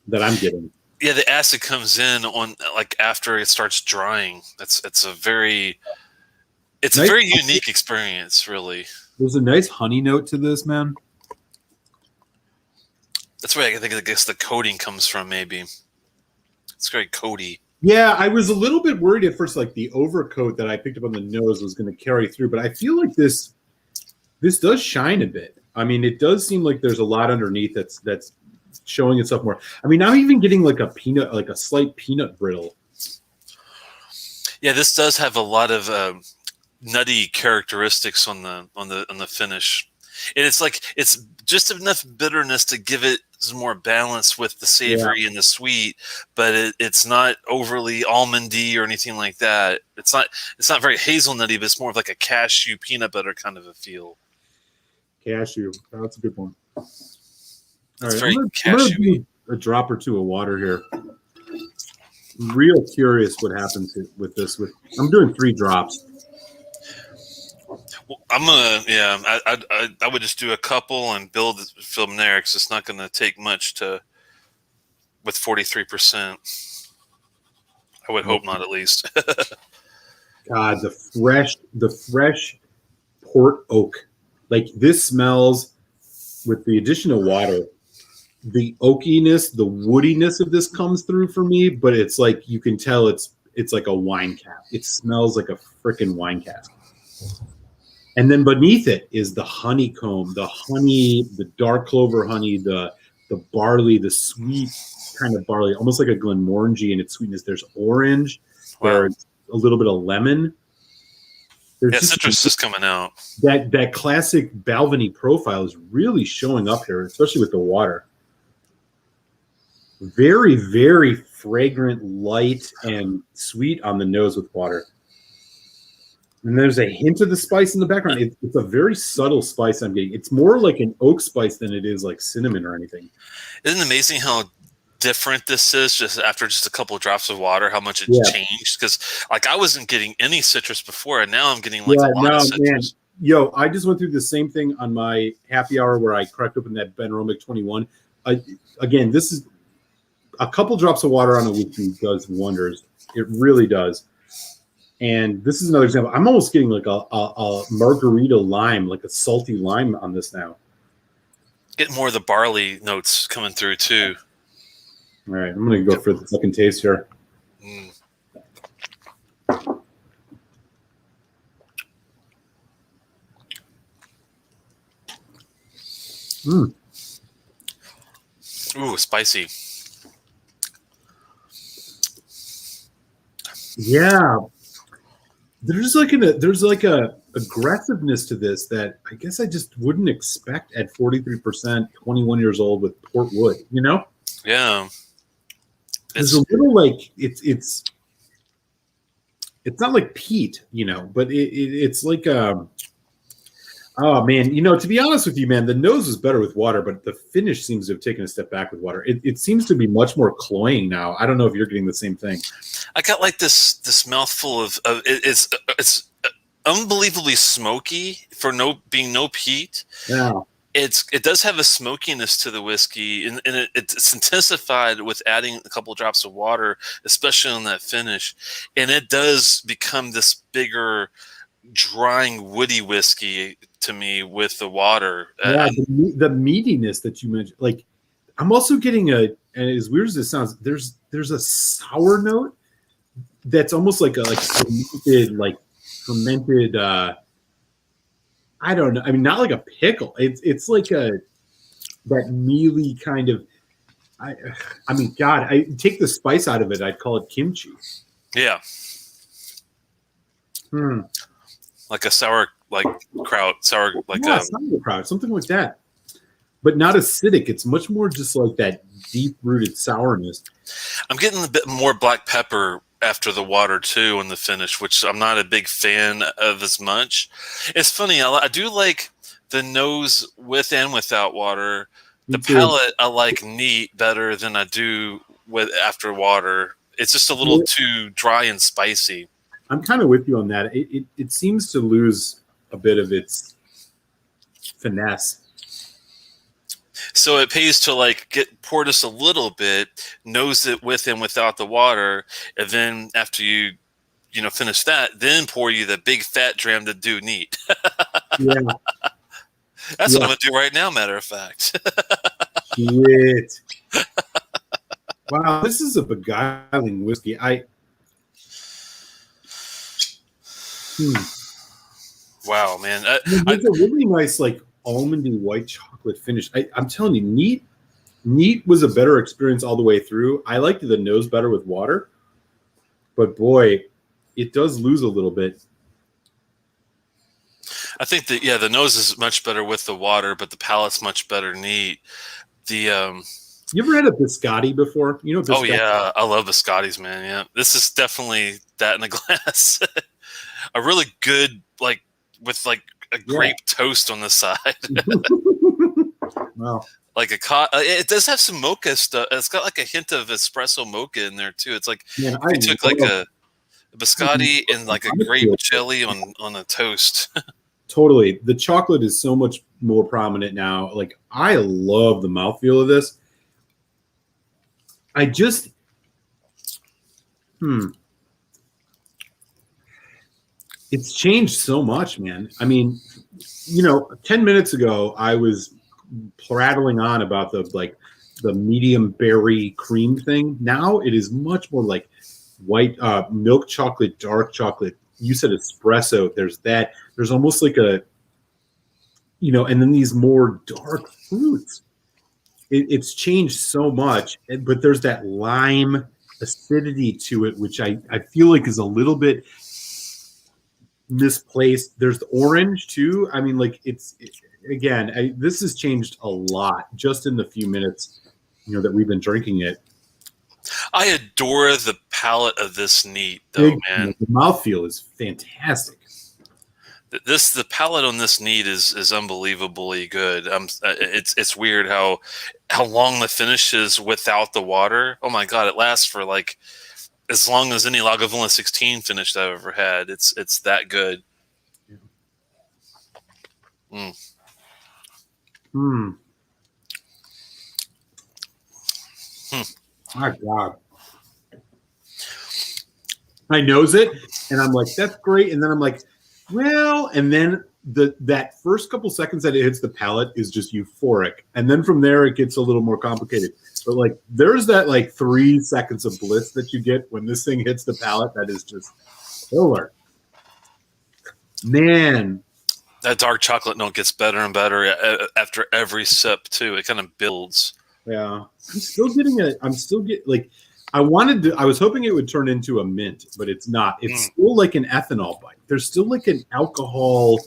that I'm getting. Yeah, the acid comes in on like after it starts drying. It's a very Nice. unique experience, really. There's a nice honey note to this, man. That's where I guess the coating comes from. Maybe it's very coaty. Yeah, I was a little bit worried at first, like the overcoat that I picked up on the nose was going to carry through, but I feel like this does shine a bit. I mean, it does seem like there's a lot underneath that's showing itself more. I mean, I'm even getting like a slight peanut brittle. Yeah, this does have a lot of nutty characteristics on the finish, and it's just enough bitterness to give it some more balance with the savory and the sweet, but it's not overly almondy or anything like that. It's not very hazelnutty, but it's more of like a cashew peanut butter kind of a feel. Cashew, that's a good one. All right, I'm gonna do a drop or two of water here. I'm real curious what happens with this. I'm doing 3 drops. Well, I'm gonna, I would just do a couple and build from there because it's not going to take much with 43%. I would hope not, at least. God, the fresh port oak, like this smells with the addition of water. The oakiness, the woodiness of this comes through for me, but it's like you can tell it's like a wine cask. It smells like a freaking wine cask. And then beneath it is the honeycomb, the honey, the dark clover honey, the barley, the sweet kind of barley, almost like a Glenmorangie in its sweetness. There's orange, there's a little bit of lemon. There's citrus is coming out. That classic Balvenie profile is really showing up here, especially with the water. Very, very fragrant, light, and sweet on the nose with water. And there's a hint of the spice in the background. It's a very subtle spice I'm getting. It's more like an oak spice than it is like cinnamon or anything. Isn't it amazing how different this is just after just a couple of drops of water, how much it changed? Because like I wasn't getting any citrus before, and now I'm getting like a lot of citrus. Man. Yo, I just went through the same thing on my happy hour where I cracked open that Ben Romick 21. Again, this is a couple drops of water on a whiskey does wonders. It really does. And this is another example. I'm almost getting like a margarita lime, like a salty lime on this now. Get more of the barley notes coming through too. All right, I'm going to go for the second taste here. Ooh, spicy. Yeah. There's like a aggressiveness to this that I guess I just wouldn't expect at 43%, 21 years old with port wood, you know? Yeah. There's a little like it's not like peat, you know, but it's like oh man, you know, to be honest with you, man, the nose is better with water, but the finish seems to have taken a step back with water. It seems to be much more cloying now. I don't know if you're getting the same thing. I got like this mouthful of it's unbelievably smoky for being no peat. Yeah. It does have a smokiness to the whiskey, and it's intensified with adding a couple of drops of water, especially on that finish, and it does become this bigger, drying, woody whiskey to me with the water. Yeah, the meatiness that you mentioned. Like, I'm also getting and as weird as it sounds, there's a sour note that's almost like fermented. I don't know. I mean, not like a pickle. It's like that mealy kind of. I mean, God, I take the spice out of it. I'd call it kimchi. Yeah. Like a sauerkraut, something like that. But not acidic. It's much more just like that deep-rooted sourness. I'm getting a bit more black pepper after the water too in the finish, which I'm not a big fan of as much. It's funny. I do like the nose with and without water. The palate I like neat better than I do with after water. It's just a little too dry and spicy. I'm kind of with you on that. It seems to lose a bit of its finesse. So it pays to like pour just a little bit, nose it with and without the water, and then after you finish that, then pour you the big fat dram to do neat. Yeah. That's what I'm gonna do right now. Matter of fact. Shit. Wow, this is a beguiling whiskey. Wow, man. It's a really nice, like almondy white chocolate finish. I'm telling you, neat was a better experience all the way through. I liked the nose better with water, but boy, it does lose a little bit. I think that the nose is much better with the water, but the palate's much better neat. The You ever had a biscotti before? You know, biscotti? Oh yeah, I love biscottis, man. Yeah, this is definitely that in a glass. A really good, like with like a grape toast on the side. Wow. Like it does have some mocha stuff. It's got like a hint of espresso mocha in there too. It's like I took like a biscotti and like a grape jelly on a toast. Totally. The chocolate is so much more prominent now. Like, I love the mouthfeel of this. I just, it's changed so much, man. I mean, 10 minutes ago, I was prattling on about the medium berry cream thing. Now it is much more like white milk chocolate, dark chocolate. You said espresso. There's that. There's almost like and then these more dark fruits. It's changed so much, but there's that lime acidity to it, which I feel like is a little bit misplaced. There's the orange too. I mean, like this has changed a lot just in the few minutes, that we've been drinking it. I adore the palate of this neat, though, man. The mouthfeel is fantastic. The palate on this neat is unbelievably good. It's weird how long the finish is without the water. Oh my god, it lasts for like as long as any Lagavulin 16 finish I've ever had. It's that good. My God. I nose it, and I'm like, that's great. And then I'm like, well, and then that first couple seconds that it hits the palate is just euphoric. And then from there, it gets a little more complicated. But like, there's that like 3 seconds of bliss that you get when this thing hits the palate. That is just killer. Man. That dark chocolate note gets better and better after every sip too. It kind of builds. Yeah. I'm still getting I was hoping it would turn into a mint, but it's not. It's still like an ethanol bite. There's still like an alcohol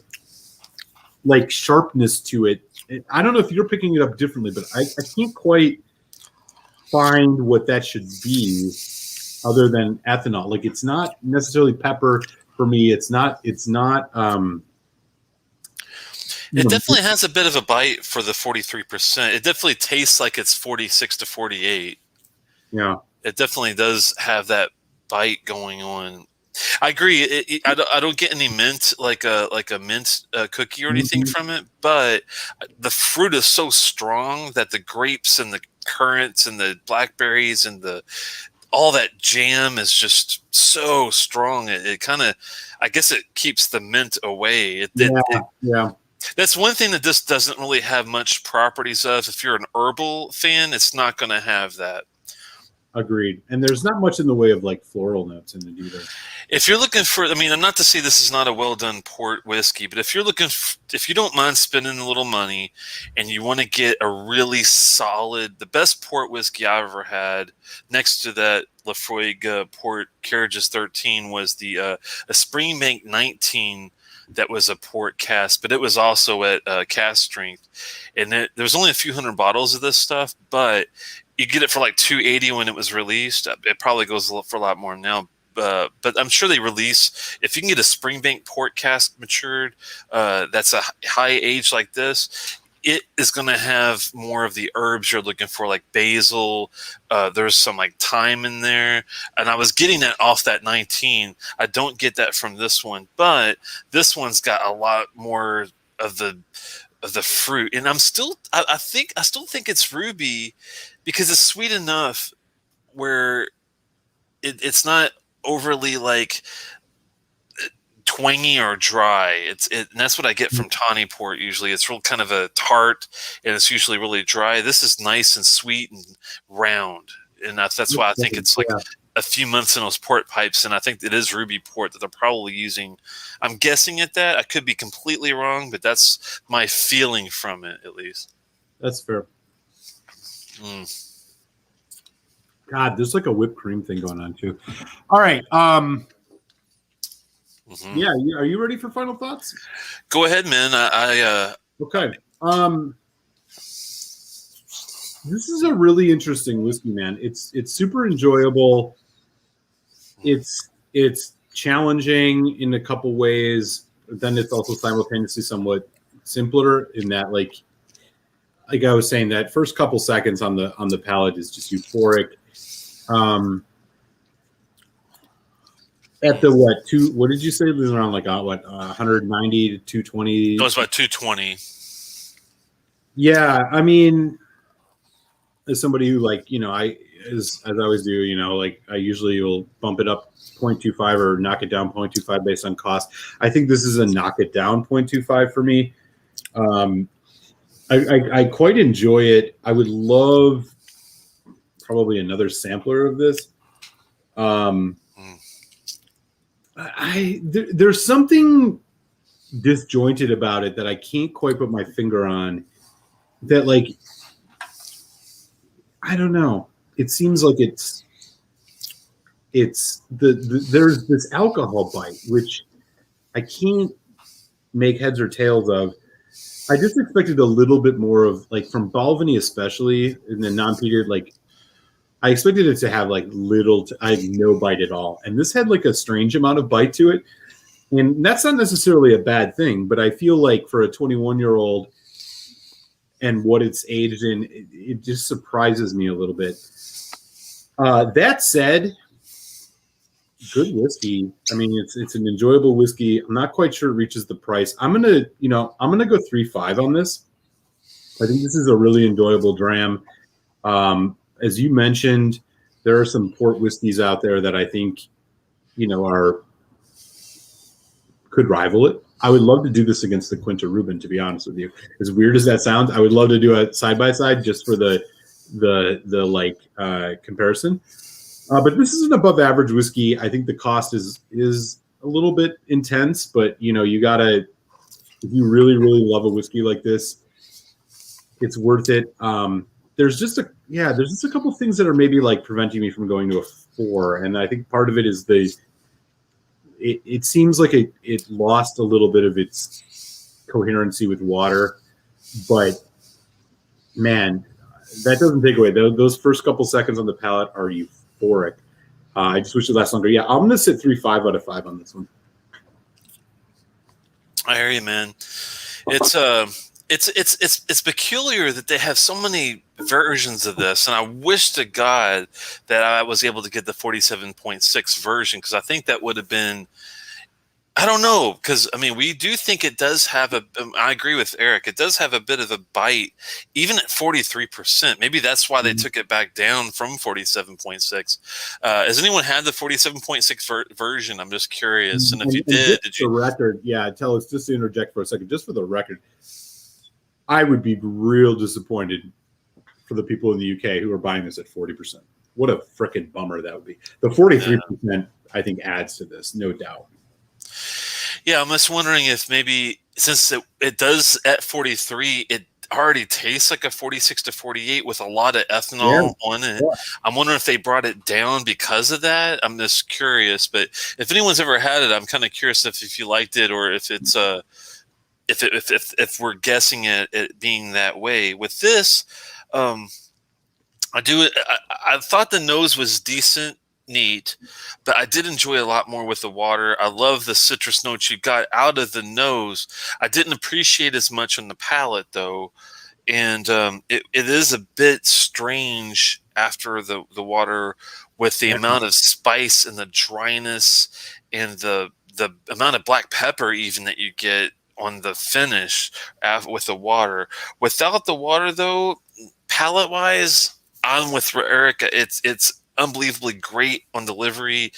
like sharpness to it. I don't know if you're picking it up differently, but I can't quite find what that should be other than ethanol. Like, it's not necessarily pepper for me. It's not it definitely has a bit of a bite for the 43%. It definitely tastes like it's 46 to 48. Yeah. It definitely does have that bite going on. I agree. I don't get any mint like a mint cookie or anything from it, but the fruit is so strong that the grapes and the currants and the blackberries and all that jam is just so strong. It kind of, I guess, it keeps the mint away. Yeah. That's one thing that this doesn't really have much properties of. If you're an herbal fan, it's not going to have that. Agreed. And there's not much in the way of like floral notes in it either. If you're looking for, I'm not to say this is not a well done port whiskey, but if you're if you don't mind spending a little money and you want to get a really solid, the best port whiskey I've ever had next to that Laphroaig Port Carriages 13 was the a Springbank 19 that was a port cask, but it was also at cask strength. And there was only a few hundred bottles of this stuff, but you get it for like $280 when it was released. It probably goes for a lot more now. But I'm sure they release, if you can get a Springbank port cask matured, that's a high age like this, it is going to have more of the herbs you're looking for, like basil. There's some like thyme in there, and I was getting that off that 19. I don't get that from this one, but this one's got a lot more of the fruit, and I think I still think it's ruby because it's sweet enough where it's not overly like twangy or dry. And that's what I get from tawny port usually. It's real kind of a tart, and it's usually really dry. This is nice and sweet and round, and that's why I think it's like a few months in those port pipes, and I think it is ruby port that they're probably using. I'm guessing at that. I could be completely wrong, but that's my feeling from it, at least. That's fair. God, there's like a whipped cream thing going on too. All right. Yeah, are you ready for final thoughts? Go ahead, man. Okay. This is a really interesting whiskey, man. It's super enjoyable. It's challenging in a couple ways. But then it's also simultaneously somewhat simpler in that, like I was saying, that first couple seconds on the palate is just euphoric. At the what did you say? It was around like 190 to 220. It was about 220. Yeah, I mean, as somebody who as I always do, like I usually will bump it up 0.25 or knock it down 0.25 based on cost. I think this is a knock it down 0.25 for me. I quite enjoy it. I would love probably another sampler of this. There's something disjointed about it that I can't quite put my finger on. That, like, I don't know. It seems like there's this alcohol bite, which I can't make heads or tails of. I just expected a little bit more of, like, from Balvenie especially in the non-peated, like, I expected it to have like no bite at all. And this had like a strange amount of bite to it. And that's not necessarily a bad thing, but I feel like for a 21-year-old and what it's aged in, it just surprises me a little bit. That said, good whiskey. I mean, it's an enjoyable whiskey. I'm not quite sure it reaches the price. I'm gonna go 3.5 on this. I think this is a really enjoyable dram. As you mentioned, there are some port whiskeys out there that I think, could rival it. I would love to do this against the Quinta Rubin, to be honest with you. As weird as that sounds, I would love to do a side by side just for the comparison. But this is an above average whiskey. I think the cost is a little bit intense, but you gotta, if you really, really love a whiskey like this, it's worth it. There's just a couple things that are maybe like preventing me from going to a 4, and I think part of it is it seems like it lost a little bit of its coherency with water, but man, that doesn't take away those first couple seconds on the palate are euphoric. I just wish it lasted longer. Yeah, I'm gonna sit 3.5 out of 5 on this one. I hear you, man. It's peculiar that they have so many versions of this, and I wish to God that I was able to get the 47.6 version, because I think that would have been, I don't know, because I mean, we do think it does have I agree with Eric, it does have a bit of a bite, even at 43%. Maybe that's why they took it back down from 47.6. Has anyone had the 47.6 version? I'm just curious. And if you did you? The record, yeah, Telex, just to interject for a second, just for the record, I would be real disappointed for the people in the UK who are buying this at 40%. What a frickin' bummer that would be. The 43%, I think, adds to this, no doubt. Yeah, I'm just wondering if maybe, since it does at 43, it already tastes like a 46 to 48 with a lot of ethanol on it. Yeah. I'm wondering if they brought it down because of that. I'm just curious. But if anyone's ever had it, I'm kind of curious if you liked it, or if it's if we're guessing it being that way. With this, I thought the nose was decent. neat, but I did enjoy a lot more with the water. I love the citrus notes you got out of the nose. I didn't appreciate as much on the palate though, and it is a bit strange after the water with the Yeah. amount of spice and the dryness and the amount of black pepper even that you get on the finish with the water. Without the water though, palate wise, I'm with Erica. It's unbelievably great on delivery,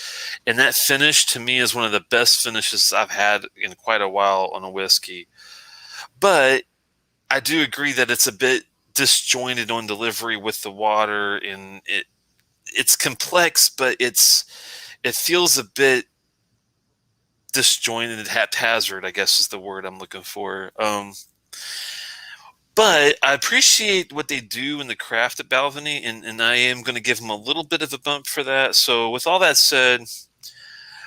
and that finish to me is one of the best finishes I've had in quite a while on a whiskey. But I do agree that it's a bit disjointed on delivery with the water, and it's complex, but it feels a bit disjointed, haphazard, I guess is the word I'm looking for. But I appreciate what they do in the craft at Balvenie, and I am going to give them a little bit of a bump for that. So with all that said,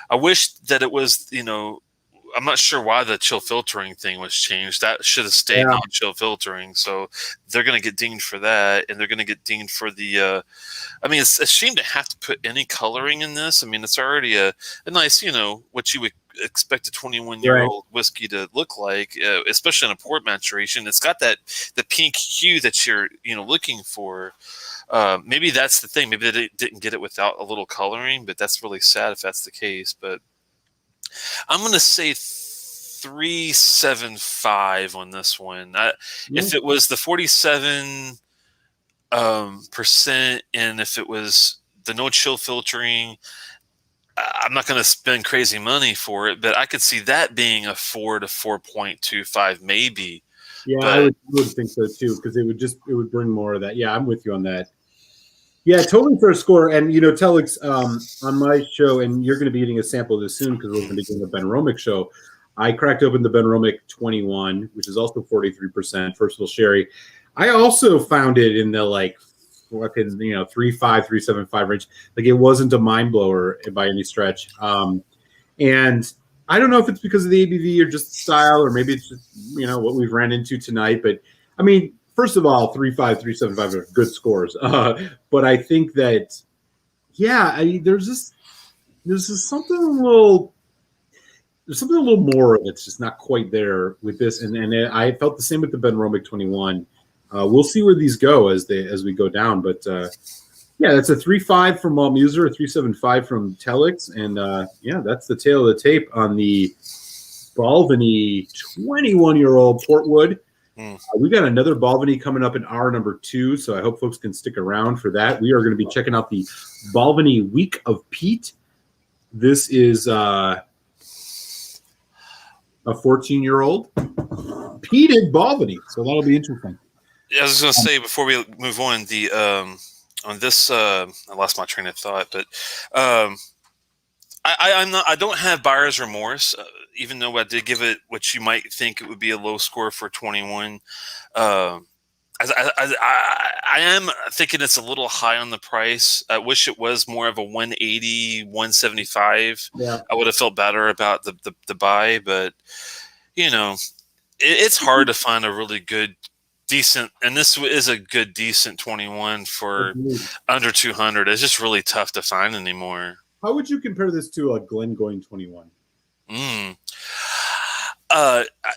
I wish that it was, I'm not sure why the chill filtering thing was changed. That should have stayed non-chill filtering. So they're going to get dinged for that, and they're going to get dinged for the. I mean, it's a shame to have to put any coloring in this. I mean, it's already a nice, what you would expect a 21-year-old whiskey to look like, especially in a port maturation. It's got the pink hue that you're looking for. Maybe that's the thing. Maybe they didn't get it without a little coloring, but that's really sad if that's the case. But I'm going to say 3.75 on this one. If it was the 47 percent, and if it was the no chill filtering, I'm not going to spend crazy money for it, but I could see that being a 4 to 4.25 maybe. Yeah, but I would think so too, because it would bring more of that. Yeah, I'm with you on that. Yeah, totally fair score. And Telex, on my show, and you're going to be getting a sample of this soon because we're going to be doing a Ben Romick show. I cracked open the Ben Romick 21, which is also 43% first fill sherry. I also found it in the fucking 3.5, 3.75 range. Like, it wasn't a mind blower by any stretch. And I don't know if it's because of the ABV or just the style, or maybe it's just what we've ran into tonight. But I mean, first of all, 3.5, 3.75 are good scores. But I think that there's just something a little. There's something a little more that's just not quite there with this, and I felt the same with the Ben Romick 21. We'll see where these go as we go down, but that's a 3.5 from Malt Muser, a 3.75 from Telex, and that's the tail of the tape on the Balvenie 21-year-old Portwood. We got another Balvenie coming up in hour number 2, so I hope folks can stick around for that. We are going to be checking out the Balvenie Week of Peat. This is a 14-year-old peated Balvenie, so that'll be interesting. Yeah, I was going to say before we move on, on this, I lost my train of thought, but I don't have buyer's remorse, even though I did give it what you might think it would be a low score for 21. I am thinking it's a little high on the price. I wish it was more of a 180, 175. Yeah. I would have felt better about the buy, but it's hard to find a really good, decent, and this is a good, decent 21 for under 200. It's just really tough to find anymore. How would you compare this to a Glengoyne 21?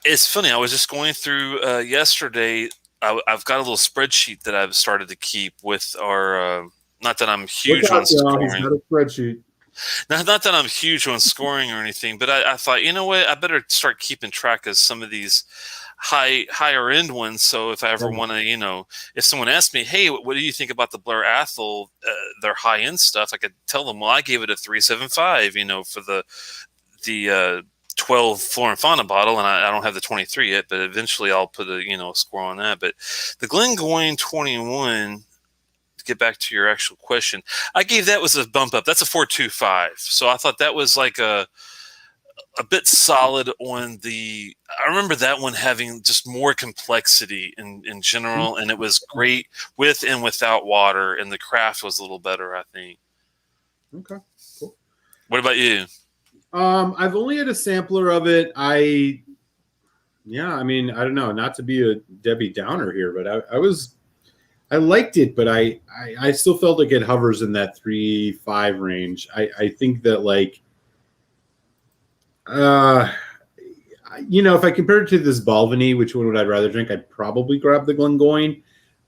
It's funny. I was just going through yesterday. I've got a little spreadsheet that I've started to keep with our. Not that I'm huge on scoring. He's got a spreadsheet. Not that I'm huge on scoring or anything, but I thought, you know what, I better start keeping track of some of these higher end ones. So if I ever want to, if someone asks me, hey, what do you think about the Blair Athol, their high end stuff, I could tell them, well, I gave it a 3.75, for the 12 Flora and Fauna bottle, and I don't have the 23 yet, but eventually I'll put a score on that. But the Glengoyne 21. To get back to your actual question, I gave that was a bump up. That's a 4.25. So I thought that was like a bit solid on the. I remember that one having just more complexity in general, and it was great with and without water, and the craft was a little better, I think. Okay, cool. What about you? I've only had a sampler of it. I mean, I don't know, not to be a Debbie Downer here, but I was I liked it, but I still felt like it hovers in that 3.5 range. I think that like uh if I compare it to this Balvenie, which one would I rather drink? I'd probably grab the Glengoyne,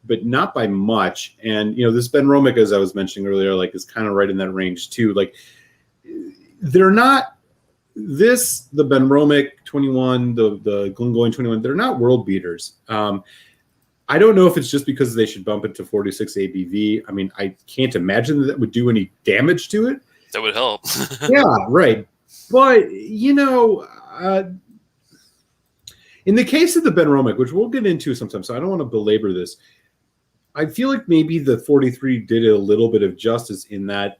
but not by much. And this Ben Romick, as I was mentioning earlier, like is kind of right in that range too. Like they're not the Ben Romick 21, the Glengoyne 21. They're not world beaters. I don't know if it's just because they should bump it to 46 ABV. I mean, I can't imagine that would do any damage to it. That would help. Yeah, right. But in the case of the Ben Romick, which we'll get into sometime, so I don't want to belabor this, I feel like maybe the 43 did a little bit of justice in that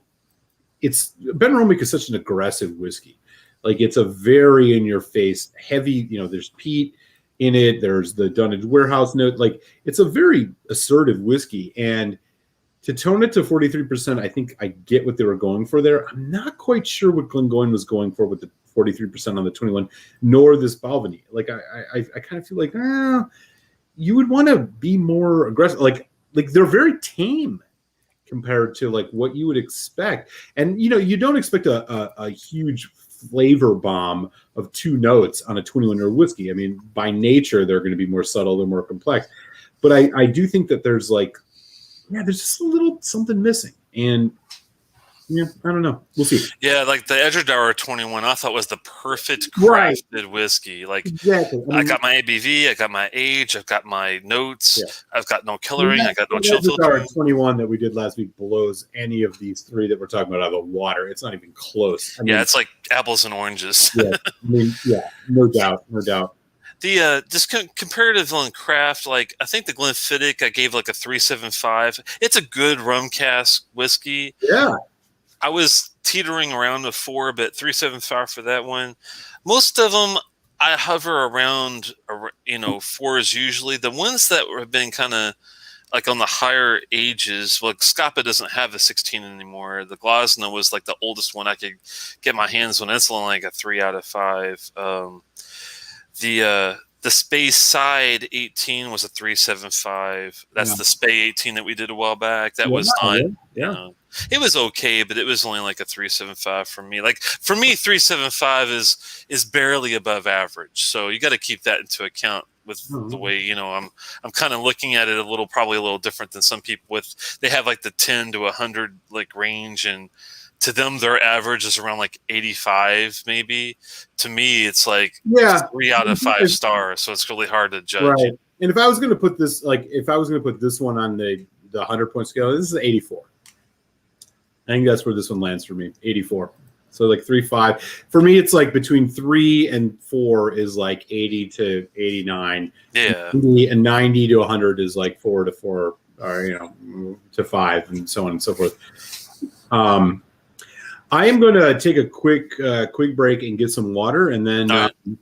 Ben Romick is such an aggressive whiskey. Like it's a very in your face, heavy, there's peat in it. There's the Dunnage Warehouse note. Like it's a very assertive whiskey. And to tone it to 43%, I think I get what they were going for there. I'm not quite sure what Glengoyne was going for with the 43% on the 21, nor this Balvenie. Like I kind of feel like you would want to be more aggressive. Like they're very tame compared to like what you would expect. And you don't expect a huge flavor bomb of 2 notes on a 21-year whiskey. I mean, by nature, they're going to be more subtle, they're more complex. But I do think that there's there's just a little something missing. And I don't know. We'll see. Yeah, like the Edgedour 21, I thought was the perfect crafted whiskey. Like exactly. I got my ABV, I got my age, I've got my notes, I've got no coloring, I got no chill filter. 21 that we did last week blows any of these 3 that we're talking about out of the water. It's not even close. I mean, it's like apples and oranges. No doubt. The just comparative on craft, like I think the Glenfiddich I gave like a 3.75. It's a good rum cask whiskey. Yeah. I was teetering around a 4, but 3.75 for that one. Most of them I hover around, 4s usually. The ones that have been kind of like on the higher ages, well, Scapa doesn't have a 16 anymore. The Glosna was like the oldest one I could get my hands on. It's only like a 3 out of 5. The Space Side 18 was a 3.75. That's the Spay 18 that we did a while back. That was not. It was okay, but it was only like a 3.75 for me. Like for me, 3.75 is barely above average. So you got to keep that into account with the way I'm kind of looking at it probably a little different than some people. They have like the 10 to 100 like range, and to them their average is around like 85 maybe. To me, it's like 3 out of 5 stars. So it's really hard to judge. Right. And if I was going to put this, one on the 100-point scale, this is 84. I think that's where this one lands for me, 84. So like 3.5. For me, it's like between 3 and 4 is like 80 to 89. Yeah. And 90 to 100 is like 4 to 4, or to 5, and so on and so forth. I am going to take a quick break and get some water, and then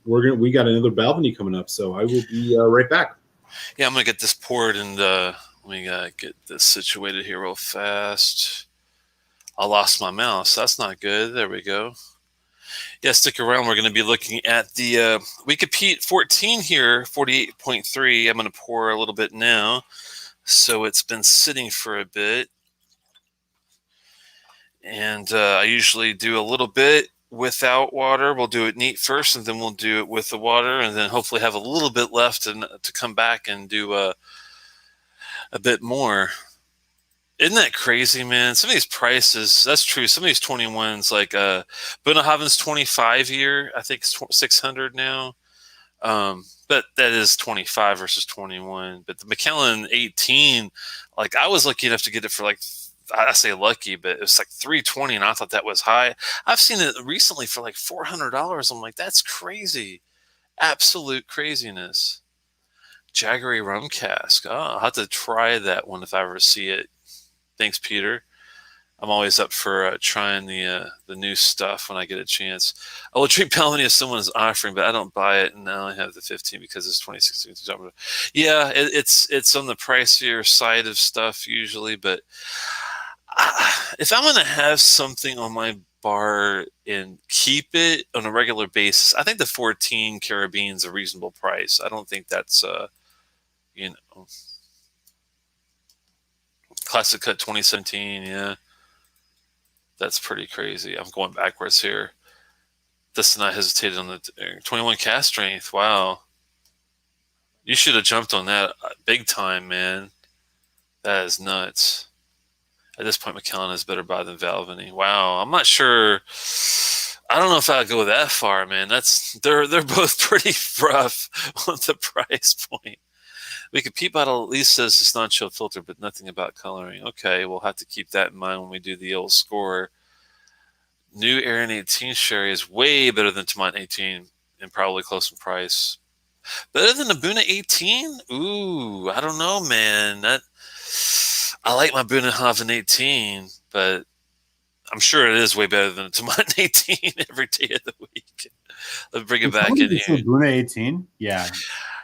we got another Balvenie coming up, so I will be right back. Yeah, I'm going to get this poured, and let me get this situated here real fast. I lost my mouse. That's not good. There we go. Yeah, stick around. We're going to be looking at the Peat 14 here, 48.3. I'm going to pour a little bit now. So it's been sitting for a bit. And I usually do a little bit without water. We'll do it neat first, and then we'll do it with the water, and then hopefully have a little bit left to come back and do a bit more. Isn't that crazy, man? Some of these prices, that's true. Some of these 21s, like Bunnahabhain's 25 year, I think it's 600 now. But that is 25 versus 21. But the Macallan 18, like I was lucky enough to get it for like, I say lucky, but it was like $320, and I thought that was high. I've seen it recently for like $400. I'm like, that's crazy. Absolute craziness. Jaggery rum cask. Oh, I'll have to try that one if I ever see it. Thanks, Peter. I'm always up for trying the new stuff when I get a chance. I will treat Balvenie as someone is offering, but I don't buy it, and I only have the 15 because it's 2016. Yeah, it's on the pricier side of stuff usually, but if I'm going to have something on my bar and keep it on a regular basis, I think the 14 Caribbean is a reasonable price. I don't think that's Classic cut 2017. Yeah, that's pretty crazy. I'm going backwards here. This and I hesitated on the 21 cast strength. Wow, you should have jumped on that big time, man. That is nuts. At this point, McKellen is better buy than Balvenie. Wow, I'm not sure. I don't know if I'd go that far, man. They're both pretty rough on the price point. Peat bottle at least says it's non-chill filter, but nothing about coloring. Okay, we'll have to keep that in mind when we do the old score. New Aaron 18 sherry is way better than Tamant 18 and probably close in price. Better than the Buna 18? Ooh, I don't know, man. I like my Bunenhaven 18, but I'm sure it is way better than a Tamant 18 every day of the week. Let's bring it back in here. Buna 18? Yeah.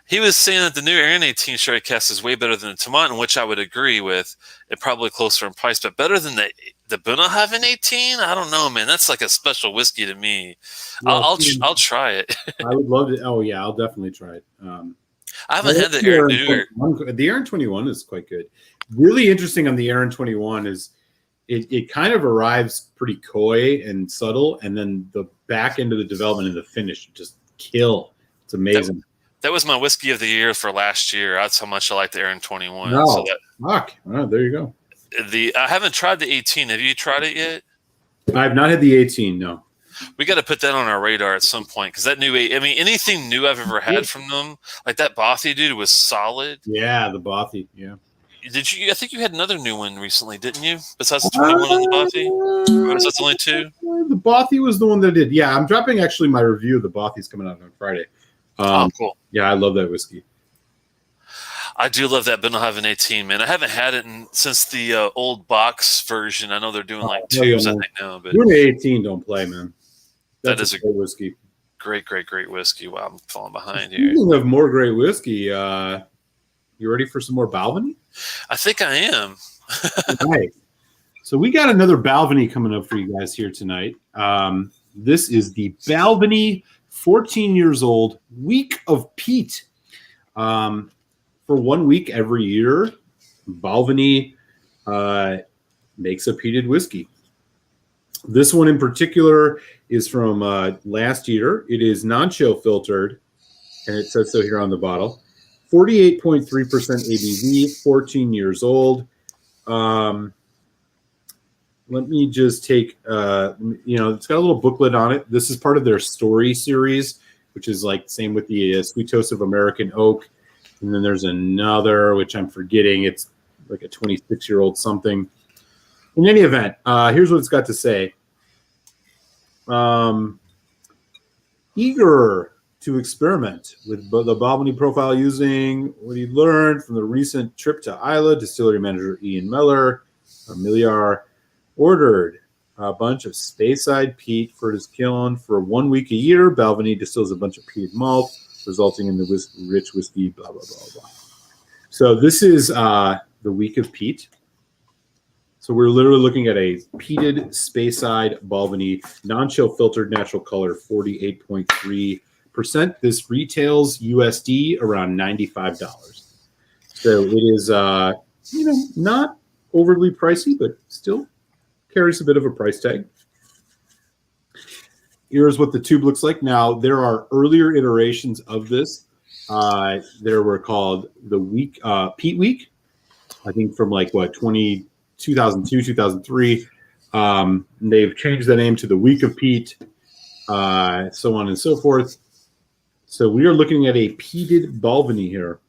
He was saying that the new Aaron 18 sherry cast is way better than the Tamant, which I would agree with. It probably closer in price, but better than the Bunenhaven 18? I don't know, man. That's like a special whiskey to me. Well, I'll try it. I would love to. Oh, yeah, I'll definitely try it. I haven't had the Aaron 21. The Aaron 21 is quite good. Really interesting on the Aaron 21 is it kind of arrives pretty coy and subtle, and then the back end of the development and the finish just kill. It's amazing. That was my whiskey of the year for last year. That's how much I like the Aaron 21. No, so fuck. Oh, there you go. I haven't tried the 18. Have you tried it yet? I have not had the 18. No. We got to put that on our radar at some point because that new. I mean, anything new I've ever had from them, like that Bothy dude, was solid. Yeah, the Bothy. Yeah. Did you? I think you had another new one recently, didn't you? Besides the 21 and the Bothy, or was that only two? The Bothy was the one that did. Yeah, I'm dropping actually my review of the Bothy's coming out on Friday. Cool. Yeah, I love that whiskey. I do love that Bunenhaven 18, man. I haven't had it since the old box version. I know they're doing like twos, I think now. But Buna 18 don't play, man. That is a great whiskey. Great whiskey. Wow, I'm falling behind here. Speaking of more great whiskey, you ready for some more Balvenie? I think I am. Right. So we got another Balvenie coming up for you guys here tonight. This is the Balvenie 14 years old Week of Peat. For 1 week every year, Balvenie makes a peated whiskey. This one in particular is from last year. It is non-chill filtered, and it says so here on the bottle. 48.3% ABV, 14 years old. Let me just take, it's got a little booklet on it. This is part of their story series, which is like same with the Sweet Toast of American Oak. And then there's another, which I'm forgetting. It's like a 26-year-old something. In any event, here's what it's got to say. Eager to experiment with the Balvenie profile using what he learned from the recent trip to Isla, distillery manager Ian Miller ordered a bunch of Speyside peat for his kiln for 1 week a year. Balvenie distills a bunch of peated malt, resulting in the rich whiskey, blah, blah, blah, blah. So this is the Week of Peat. So we're literally looking at a peated Speyside Balvenie, non-chill filtered natural color, 48.3%. This retails USD around $95. So it is, not overly pricey, but still carries a bit of a price tag. Here's what the tube looks like. Now, there are earlier iterations of this. There were called the Peat Week, I think from 2002, 2003. They've changed the name to the Week of Peat, so on and so forth. So we are looking at a peated Balvenie here.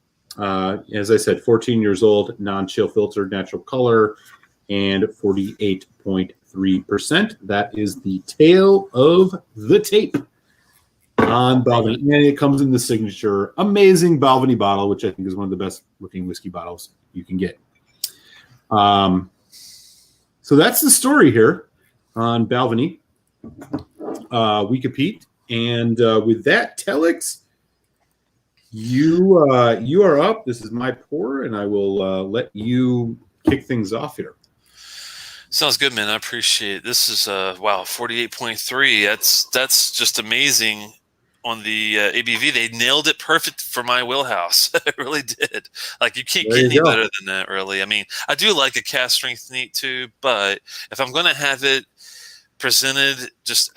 As I said, 14 years old, non-chill filtered, natural color, and 48.3%. That is the tail of the tape on Balvenie. And it comes in the signature amazing Balvenie bottle, which I think is one of the best looking whiskey bottles you can get. So that's the story here on Balvenie, Week of Peat. And with that, Telex, you are up. This is my pour, and I will let you kick things off here. Sounds good, man. I appreciate it. This is 48.3. That's just amazing ABV. They nailed it perfect for my wheelhouse. It really did. Like you can't There get you any go. better than that, really. I mean, I do like a cast strength neat too, but if I'm going to have it presented just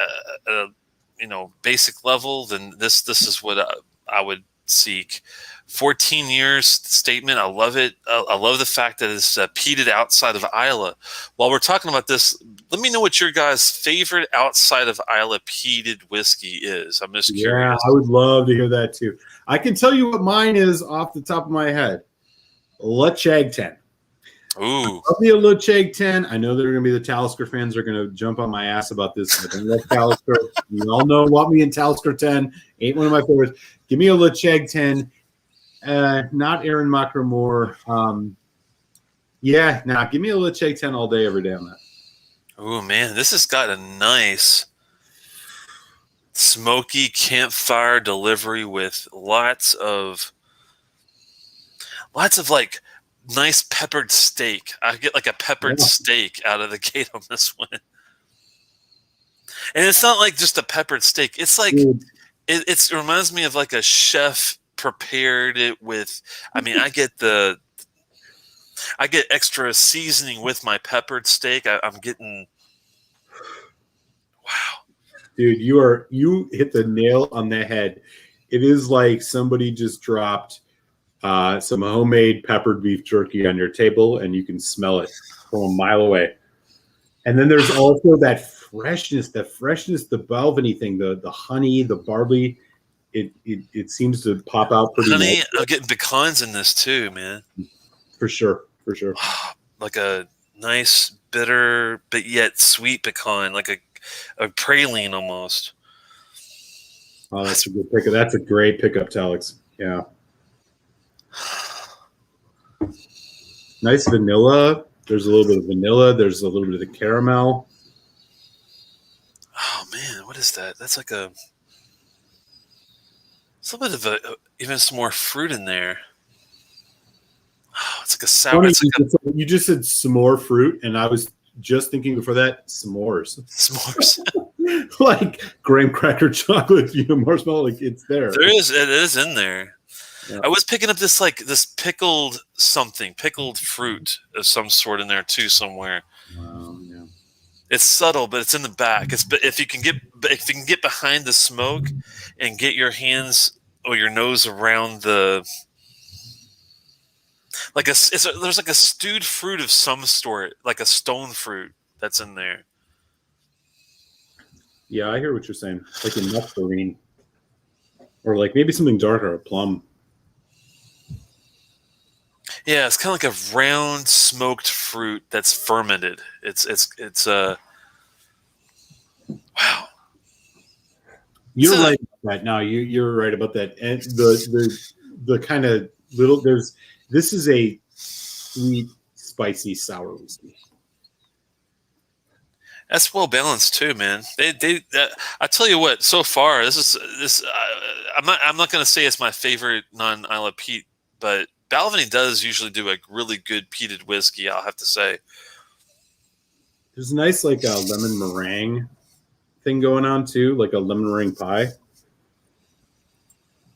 basic level, then this is what I would seek. 14 years statement. I love it. I love the fact that it's peated outside of Isla. While we're talking about this, let me know what your guys' favorite outside of Isla peated whiskey is. I'm just Yeah, curious. I would love to hear that too. I can tell you what mine is off the top of my head. Lechag 10. Ooh, Love me a Lechag 10. I know there are going to be the Talisker fans are going to jump on my ass about this. But I love Talisker. You all know what me and Talisker 10 ain't one of my favorites. Give me a Lechag 10. Not Aaron Macklemore. Give me a Lechag 10 all day, every day on that. ooh, man, this has got a nice smoky campfire delivery with lots of like nice peppered steak. I get like a peppered steak out of the gate on this one. And it's not like just a peppered steak. It's like it reminds me of like a chef prepared it with. I mean, I get extra seasoning with my peppered steak. I'm getting. Wow, dude, you hit the nail on the head. It is like somebody just dropped some homemade peppered beef jerky on your table, and you can smell it from a mile away. And then there's also that freshness, the Balvenie thing, the honey, the barley. It seems to pop out pretty honey, nice. I'm getting pecans in this too, man. For sure. Like a nice bitter but yet sweet pecan, like a praline almost. Oh, that's a good pickup. That's a great pickup, Telex. Yeah. Nice vanilla. There's a little bit of vanilla. There's a little bit of the caramel. Oh man, what is that? That's like it's a little bit of even some more fruit in there. Oh, it's like a sour. You just said some more fruit, and I was just thinking before that s'mores. S'mores. Like graham cracker chocolate, marshmallow. Like it is in there. Yeah. I was picking up this pickled fruit of some sort in there too somewhere. Wow, yeah. It's subtle, but it's in the back. If you can get behind the smoke and get your hands or your nose around there's like a stewed fruit of some sort, like a stone fruit that's in there. Yeah, I hear what you're saying. Like a nectarine, or like maybe something darker, a plum. Yeah, it's kind of like a round smoked fruit that's fermented. It's wow. You're right about that. No, you're right about that. And the kind of this is a sweet, spicy, sour whiskey. That's well balanced too, man. I tell you what, so far this. I'm not going to say it's my favorite non-Isla peat, but Balvenie does usually do a really good peated whiskey. I'll have to say. There's a nice like a lemon meringue thing going on too, like a lemon meringue pie,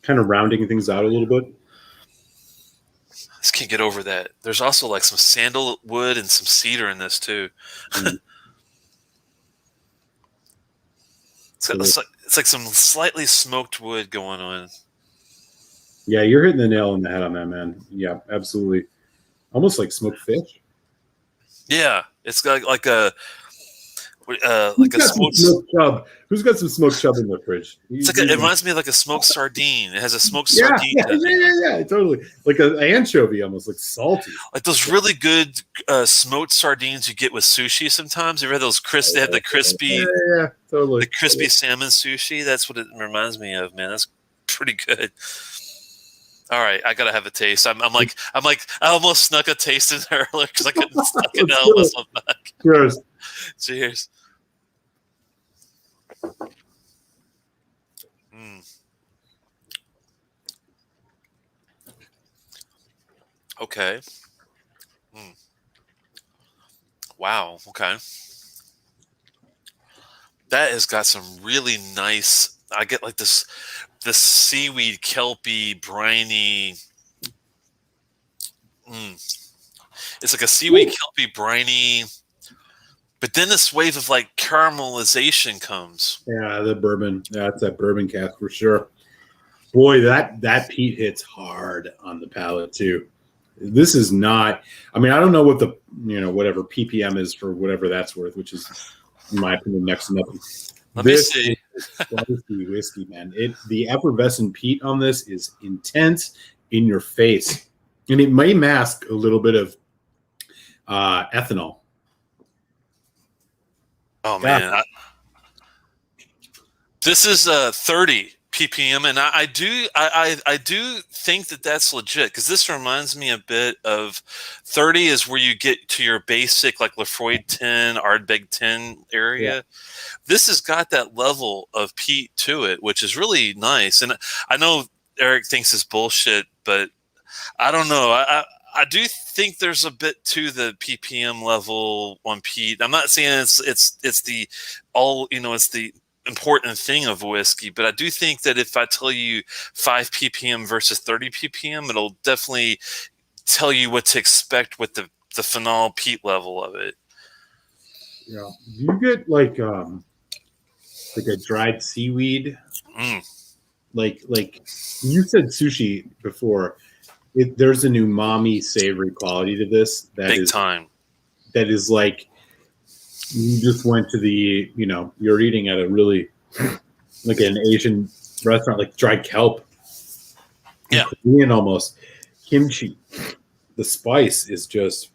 kind of rounding things out a little bit. I just can't get over that. There's also like some sandalwood and some cedar in this too. Mm. It's like some slightly smoked wood going on. Yeah, you're hitting the nail on the head on that, man. Yeah, absolutely. Almost like smoked fish. Yeah, it's got like a smoked chub. Who's got some smoked chub in the fridge? It reminds me of like a smoked sardine. It has a smoked sardine. Yeah, totally. Like an anchovy, almost like salty. Like those really good smoked sardines you get with sushi sometimes. You ever had those They have the crispy, totally. The crispy salmon sushi. That's what it reminds me of, man. That's pretty good. All right, I gotta have a taste. I'm like, I almost snuck a taste in there earlier because I couldn't hold myself back. Cheers. Cheers. Mm. Okay. Mm. Wow. Okay. That has got some really nice I get like this seaweed, kelpy, briny. It's like a seaweed, kelpy, briny. But then this wave of like caramelization comes. Yeah, the bourbon. That's that bourbon cask for sure. Boy, that peat hits hard on the palate too. This is not. I mean, I don't know what the whatever ppm is for whatever that's worth, which is, in my opinion, next to nothing. Let me see. Spicy whiskey, man. The effervescent peat on this is intense, in your face, and it may mask a little bit of ethanol. Oh man, this is 30 ppm, and I do think that that's legit, because this reminds me a bit of 30 is where you get to your basic like Lafroy 10, Ardbeg 10 area. Yeah. This has got that level of peat to it, which is really nice. And I know Eric thinks it's bullshit, but I don't know. I do think there's a bit to the ppm level on peat. I'm not saying it's the important thing of whiskey, but I do think that if I tell you 5 ppm versus 30 ppm, it'll definitely tell you what to expect with the phenol peat level of it. Yeah. Do you get like a dried seaweed? Like you said sushi before. There's an umami savory quality to this big time. That is like you just went to the, you're eating at a really like an Asian restaurant, like dried kelp. Yeah. Korean almost. Kimchi. The spice is just.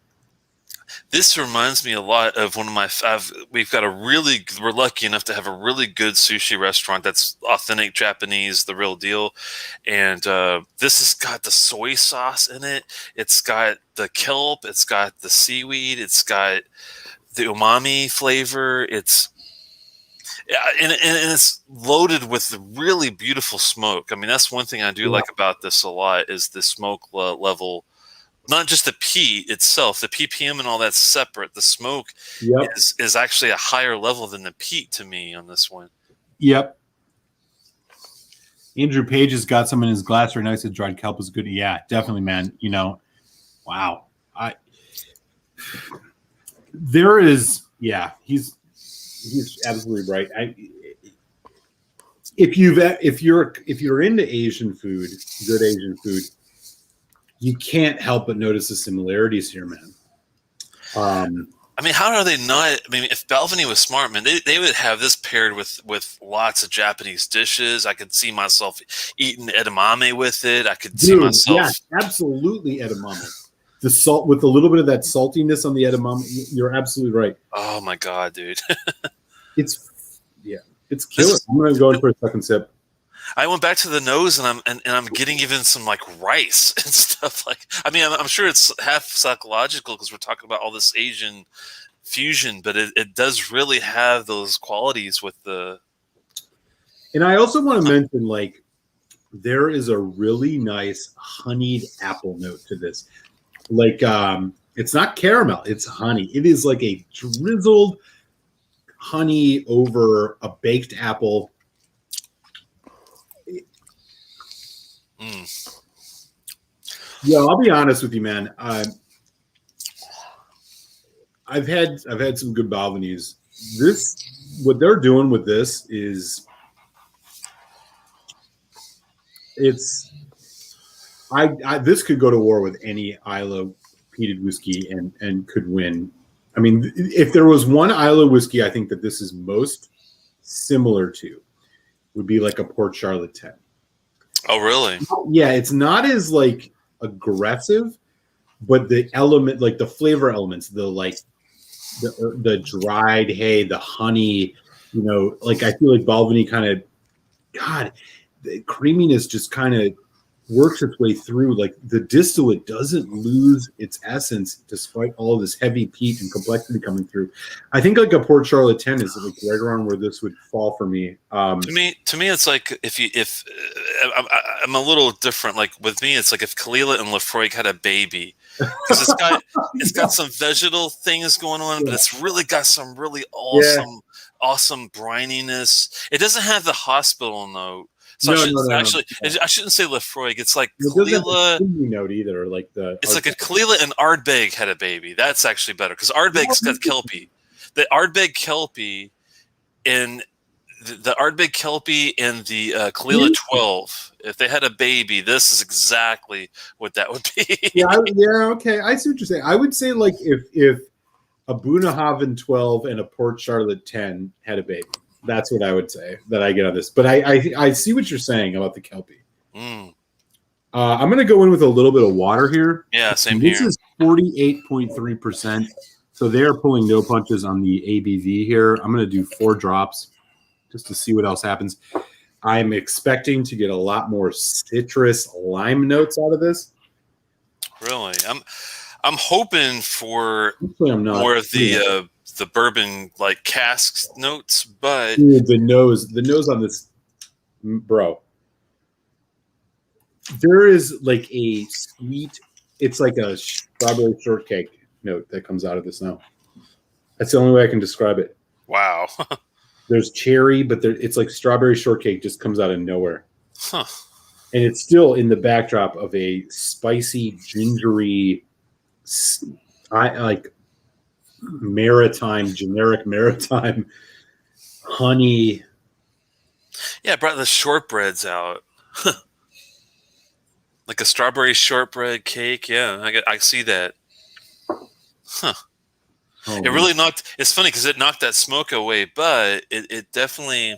This reminds me a lot of one of my. We're lucky enough to have a really good sushi restaurant that's authentic Japanese, the real deal. And this has got the soy sauce in it. It's got the kelp. It's got the seaweed. It's got the umami flavor. And it's loaded with the really beautiful smoke. I mean, that's one thing I do like about this a lot is the smoke level. Not just the peat itself, the ppm and all that's separate. The smoke is actually a higher level than the peat to me on this one. Yep. Andrew Page has got some in his glass right now. He said dried kelp is good. Yeah, definitely, man. Wow. He's absolutely right. If you're into Asian food, good Asian food, you can't help but notice the similarities here, man. I mean, how are they not? I mean, if Balvenie was smart, man, they would have this paired with lots of Japanese dishes. I could see myself eating edamame with it. I could see myself. Yeah, absolutely edamame. The salt with a little bit of that saltiness on the edamame. You're absolutely right. Oh my god, dude! It's killer. I'm gonna go in for a second sip. I went back to the nose, and I'm getting even some like rice and stuff. Like, I mean, I'm sure it's half psychological because we're talking about all this Asian fusion, but it does really have those qualities with the. And I also want to mention, like, there is a really nice honeyed apple note to this. Like, it's not caramel; it's honey. It is like a drizzled honey over a baked apple. Yeah, I'll be honest with you, man. I've had some good Balvenies. What they're doing with this is this could go to war with any Islay peated whiskey and could win. I mean, if there was one Islay whiskey, I think that this is most similar to would be like a Port Charlotte 10. Oh, really? Yeah, it's not as like aggressive, but the element, like the flavor elements, the dried hay, the honey, like I feel like Balvenie kind of, God, the creaminess just kind of works its way through. Like the distillate doesn't lose its essence despite all of this heavy peat and complexity coming through. I think like a Port Charlotte 10 is like right around where this would fall for me. To me, it's like if I'm a little different. Like with me, it's like if Kalila and Lafroig had a baby, because it's got some vegetal things going on, but it's really got some really awesome awesome brininess. It doesn't have the hospital note. So No, I shouldn't say Lefroy. It's like it doesn't have Kalila. the creamy note either. Like It's like a Kalila and Ardbeg had a baby. That's actually better because Ardbeg's got Kelpie. The Ardbeg Kelpie and the Ardbeg Kelpie and the Kalila 12. If they had a baby, this is exactly what that would be. yeah, okay. I see what you're saying. I would say like if a Bunnahabhain 12 and a Port Charlotte 10 had a baby. That's what I would say that I get on this. But I see what you're saying about the Kelpie. Mm. I'm going to go in with a little bit of water here. Yeah, same this here. This is 48.3%. So they are pulling no punches on the ABV here. I'm going to do 4 drops just to see what else happens. I'm expecting to get a lot more citrus lime notes out of this. Really? I'm hoping for I'm not. more of the bourbon like cask notes, but the nose on this, bro. There is like a sweet, it's like a strawberry shortcake note that comes out of this now. That's the only way I can describe it. Wow. There's cherry, but it's like strawberry shortcake just comes out of nowhere. Huh. And it's still in the backdrop of a spicy, gingery, like generic maritime honey. Yeah, I brought the shortbreads out. Like a strawberry shortbread cake. Yeah, I see that. Huh. Oh, it really knocked. It's funny because it knocked that smoke away, but it definitely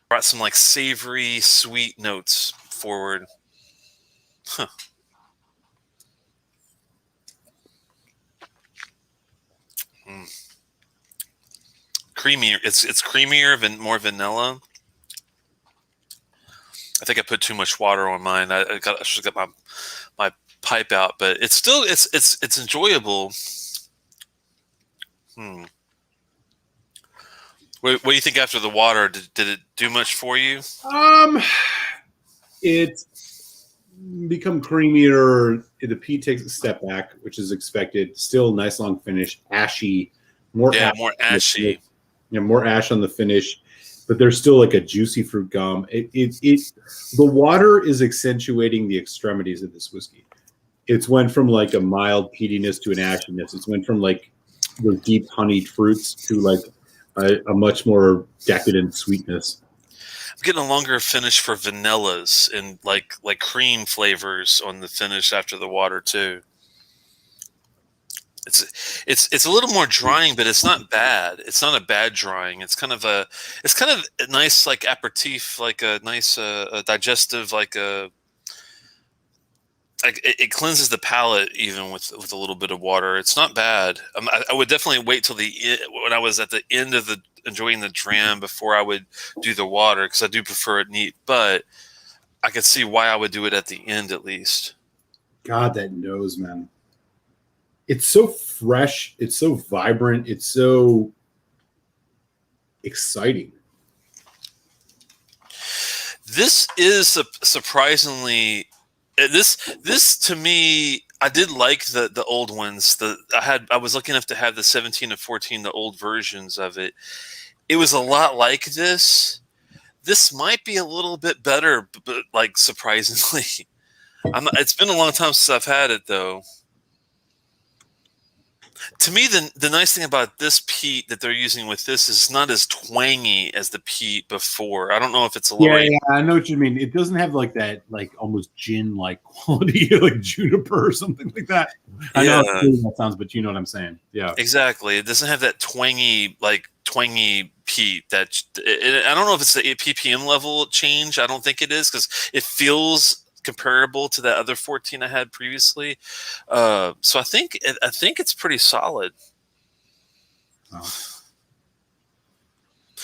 brought some like savory, sweet notes forward. Huh. Creamier. It's creamier than more vanilla. I think I put too much water on mine. I should have got my pipe out, but it's still it's enjoyable. What do you think after the water? Did it do much for you? It's become creamier. The peat takes a step back, which is expected. Still nice long finish, ashy, more ashy. Yeah, more ash on the finish, but there's still like a juicy fruit gum. The water is accentuating the extremities of this whiskey. It's went from like a mild peatiness to an ashiness. It's went from like the deep honeyed fruits to like a much more decadent sweetness. I'm getting a longer finish for vanillas and like cream flavors on the finish after the water too. It's a little more drying, but it's not bad. It's not a bad drying. It's kind of a nice like aperitif, like a nice digestive, like it cleanses the palate even with a little bit of water. It's not bad. I would definitely wait till when I was at the end of enjoying the dram before I would do the water because I do prefer it neat. But I could see why I would do it at the end at least. God, that nose, man. It's so fresh. It's so vibrant. It's so exciting. This is surprisingly. This to me, I did like the old ones. I was lucky enough to have the 17 and 14, the old versions of it. It was a lot like this. This might be a little bit better, but like surprisingly, it's been a long time since I've had it though. To me, the nice thing about this peat that they're using with this is not as twangy as the peat before. I don't know if it's a little. Yeah, I know what you mean. It doesn't have like that, like almost gin-like quality, like juniper or something like that. I know how that sounds, but you know what I'm saying. Yeah, exactly. It doesn't have that twangy peat. I don't know if it's the ppm level change. I don't think it is because it feels comparable to that other 14 I had previously. So I think it's pretty solid. Oh.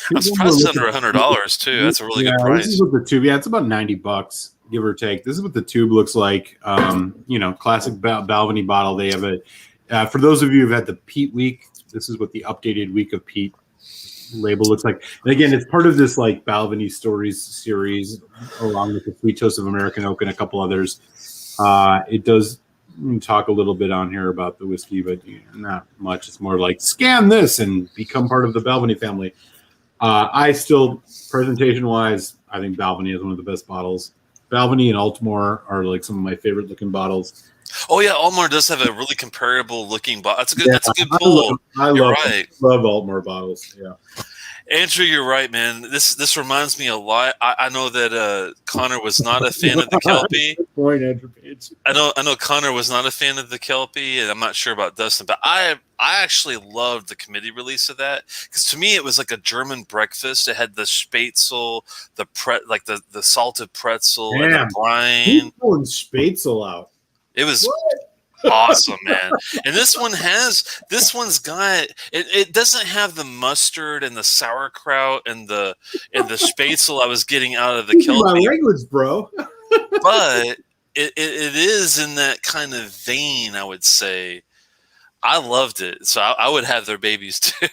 I'm surprised it's under $100 too. That's a really good price. This is what the tube. Yeah, it's about $90, give or take. This is what the tube looks like. Classic Balvenie bottle. They have a. For those of you who've had the Peat Week, this is what the updated Week of Peat label looks like. And again, it's part of this like Balvenie Stories series, along with the Sweet Toast of American Oak and a couple others. It does talk a little bit on here about the whiskey, but not much. It's more like scan this and become part of the Balvenie family. I still, presentation-wise, I think Balvenie is one of the best bottles. Balvenie and Altmore are like some of my favorite looking bottles. Oh yeah, Altmore does have a really comparable looking bottle. That's a good. That's a good pull. I You're love right. love Altmore bottles. Yeah. Andrew, you're right, man. This reminds me a lot. I know that Connor was not a fan of the Kelpie. Good point, Andrew Page. I know Connor was not a fan of the Kelpie, and I'm not sure about Dustin, but I actually loved the committee release of that because to me it was like a German breakfast. It had the Spätzle, the salted pretzel, and the brine. He's pulling Spätzle out. It was awesome, man. And this one's got it doesn't have the mustard and the sauerkraut and the Spätzle I was getting out of the Kelpie. My language, bro. But it is in that kind of vein, I would say. I loved it. So I would have their babies too.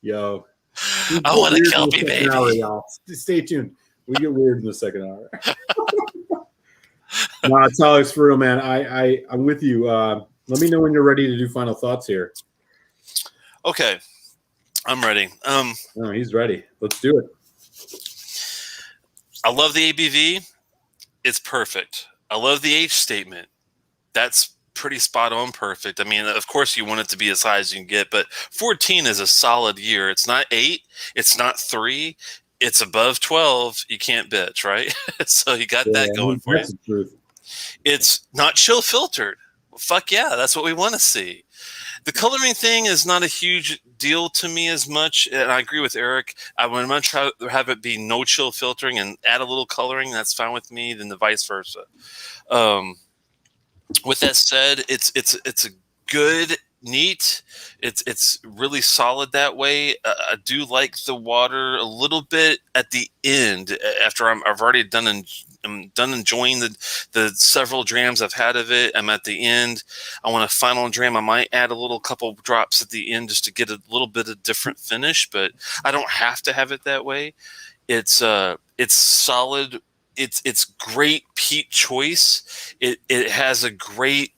Yo. I want a Kelpie baby. Hour, y'all. Stay tuned. We get weird in the second hour. No, it's Alex for real, man. I'm with you. Let me know when you're ready to do final thoughts here. Okay. I'm ready. No, he's ready. Let's do it. I love the ABV. It's perfect. I love the age statement. That's pretty spot on perfect. I mean, of course you want it to be as high as you can get, but 14 is a solid year. It's not 8. It's not 3. It's above 12. You can't bitch, right? So you got that going for you. The truth. It's not chill filtered. Well, fuck yeah, that's what we want to see. The coloring thing is not a huge deal to me as much, and I agree with Eric. I would much rather have it be no chill filtering and add a little coloring. That's fine with me than the vice versa. With that said, it's a good, neat. It's really solid that way. I do like the water a little bit at the end after I've already I'm done enjoying the several drams I've had of it. I'm at the end. I want a final dram. I might add a little couple drops at the end just to get a little bit of different finish, but I don't have to have it that way. It's solid. It's great peat choice. It has a great,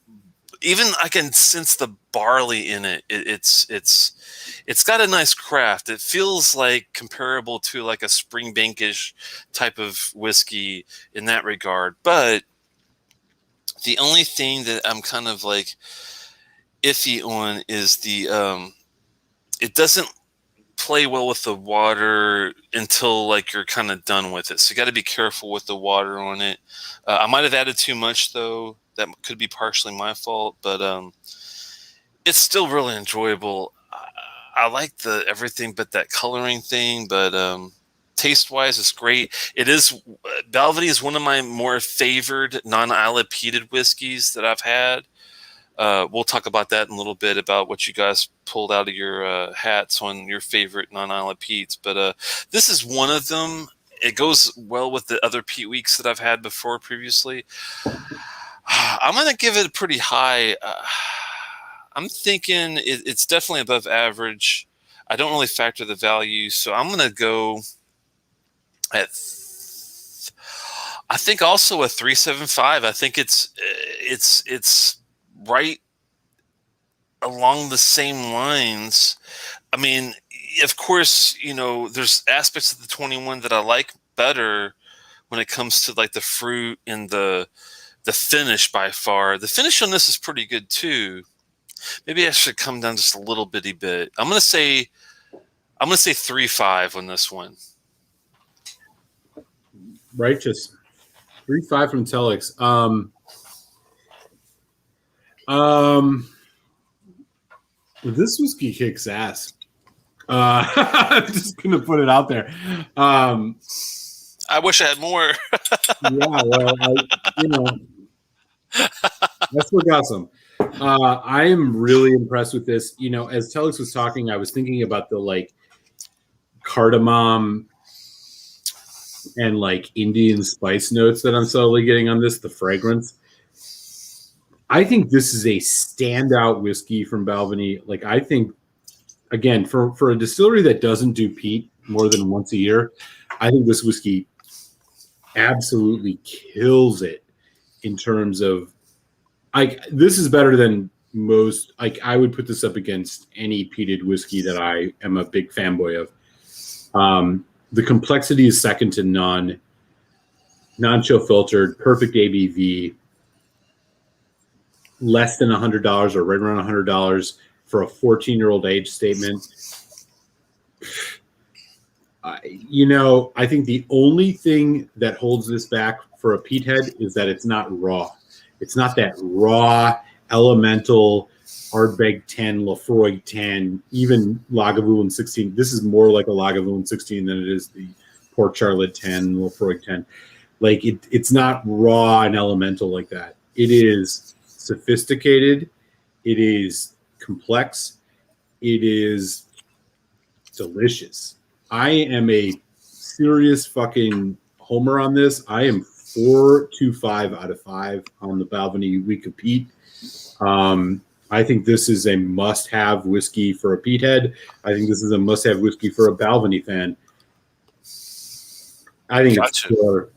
even I can sense the barley in it. It's got a nice craft. It feels like comparable to like a Springbankish type of whiskey in that regard. But the only thing that I'm kind of like iffy on is it doesn't play well with the water until like you're kind of done with it. So you got to be careful with the water on it. I might have added too much though. That could be partially my fault, but it's still really enjoyable. I like the everything but that coloring thing, but taste-wise, it's great. It is Balvenie is one of my more favored non-Islay peated whiskeys that I've had. We'll talk about that in a little bit about what you guys pulled out of your hats on your favorite non-Islay peats, but this is one of them. It goes well with the other peat weeks that I've had before previously. I'm going to give it a pretty high. I'm thinking it's definitely above average. I don't really factor the value, so I'm going to go at, I think also a 3.75. I think it's right along the same lines. I mean, of course, there's aspects of the 21 that I like better when it comes to like the fruit and the finish by far. The finish on this is pretty good too. Maybe I should come down just a little bitty bit. I'm gonna say 3.5 on this one. Righteous. 3.5 from Telex. This whiskey kicks ass. I'm just gonna put it out there. I wish I had more. Yeah, well, I still got some. I am really impressed with this. As Telex was talking, I was thinking about the like cardamom and like Indian spice notes that I'm subtly getting on this, the fragrance. I think this is a standout whiskey from Balvenie. Like, I think, again, for a distillery that doesn't do peat more than once a year, I think this whiskey absolutely kills it in terms of This is better than most. I would put this up against any peated whiskey that I am a big fanboy of. The complexity is second to none. Non-chill filtered, perfect ABV, less than $100 or right around $100 for a 14-year-old age statement. I think the only thing that holds this back for a peat head is that it's not raw. It's not that raw, elemental, Ardbeg 10, Lafroig 10, even Lagavulin 16. This is more like a Lagavulin 16 than it is the Port Charlotte 10, Lafroig 10. Like it's not raw and elemental like that. It is sophisticated. It is complex. It is delicious. I am a serious fucking homer on this. I am 4.25 out of 5 on the Balvenie Week of Peat. I think this is a must-have whiskey for a peat head. I think this is a must-have whiskey for a Balvenie fan. I think it's killer.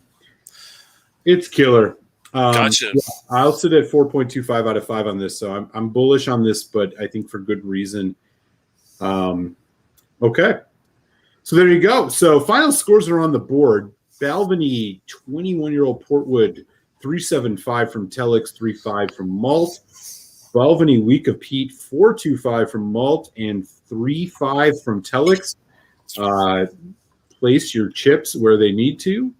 It's killer. Gotcha. Yeah, I'll sit at 4.25 out of 5 on this. So I'm bullish on this, but I think for good reason. Okay. So there you go. So final scores are on the board. Balvenie 21-year-old Portwood 375 from Telex, 3.5 from Malt. Balvenie Week of Peat 4.25 from Malt and 3.5 from Telex. Place your chips where they need to.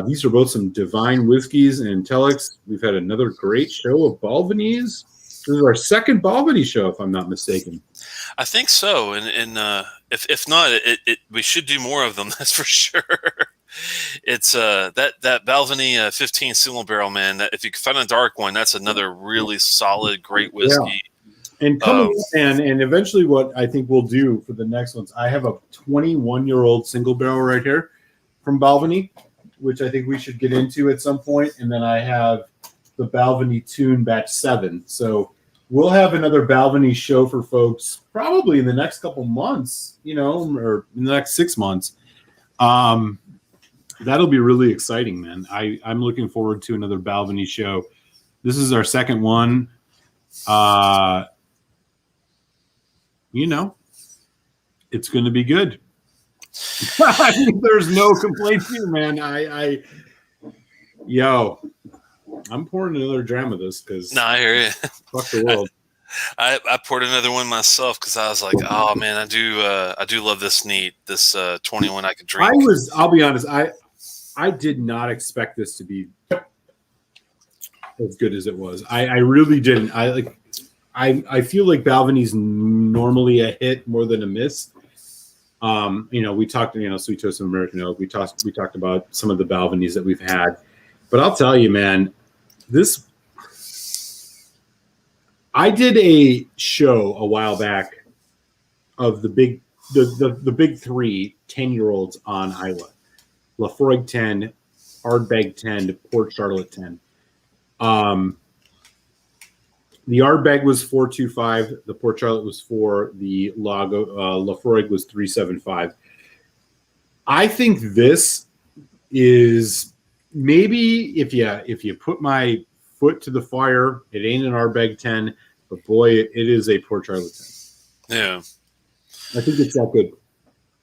These are both some divine whiskeys, and Telex, we've had another great show of Balvenies. This is our second Balvenie show, if I'm not mistaken. I think so, and if not, we should do more of them. That's for sure. It's that Balvenie 15 single barrel, man. That if you can find a dark one, that's another really solid, great whiskey. Yeah. And coming and eventually, what I think we'll do for the next ones, I have a 21-year-old single barrel right here from Balvenie, which I think we should get into at some point, and then I have the Balvenie Tune Batch 7. So we'll have another Balvenie show for folks probably in the next couple months, or in the next 6 months. That'll be really exciting, man. I'm looking forward to another Balvenie show. This is our second one. It's going to be good. I think there's no complaints here, man. I'm pouring another dram of this because I hear you. Fuck the world. I poured another one myself because I was like, oh man, I do love this neat, this 21 I could drink. I'll be honest, I did not expect this to be as good as it was. I really didn't. I feel like Balvenie's normally a hit more than a miss. We talked, Sweet Toast of American Oak. We talked about some of the Balvenies that we've had, but I'll tell you, man, I did a show a while back of the big 3 10-year-olds on Islay. Lafroig 10, Ardbeg 10, Port Charlotte 10. The Ardbeg was 4.25. The Port Charlotte was 4. The Lafroig was 3.75. I think this is maybe if you put my foot to the fire, it ain't an Ardbeg 10, but boy, it is a Port Charlotte 10. Yeah, I think it's that good.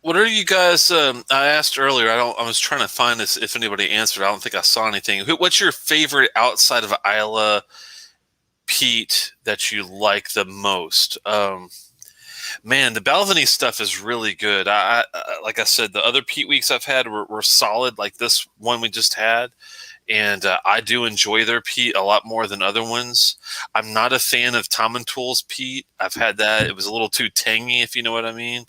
What are you guys? I asked earlier. I was trying to find this. If anybody answered, I don't think I saw anything. What's your favorite outside of Islay peat that you like the most? Man, the Balvenie stuff is really good. I like I said, the other peat weeks I've had were solid, like this one we just had, and I do enjoy their peat a lot more than other ones. I'm not a fan of Tom and Tool's peat. I've had that; it was a little too tangy, if you know what I mean.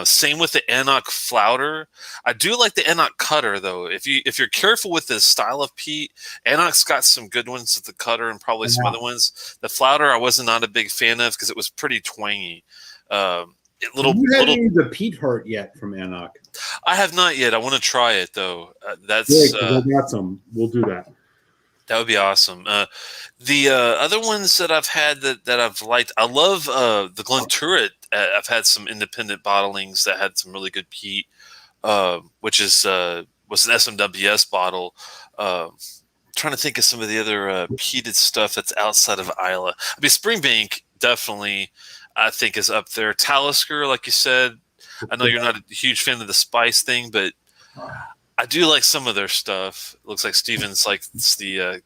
Same with the Enoch Flouter. I do like the Enoch Cutter though. If you're careful with this style of peat, Enoch's got some good ones with the Cutter and probably some other ones. The Flouter I was not a big fan of because it was pretty twangy. Have you had any of the Peat Heart yet from Enoch? I have not yet. I want to try it though. I got some. We'll do that. That would be awesome. The other ones that I've had that I've liked, I love the Glenturret. I've had some independent bottlings that had some really good peat, which was an SMWS bottle. trying to think of some of the other peated stuff that's outside of Isla. I mean, Springbank definitely, I think, is up there. Talisker, like you said, I know you're not a huge fan of the spice thing, but I do like some of their stuff. It looks like Steven's like the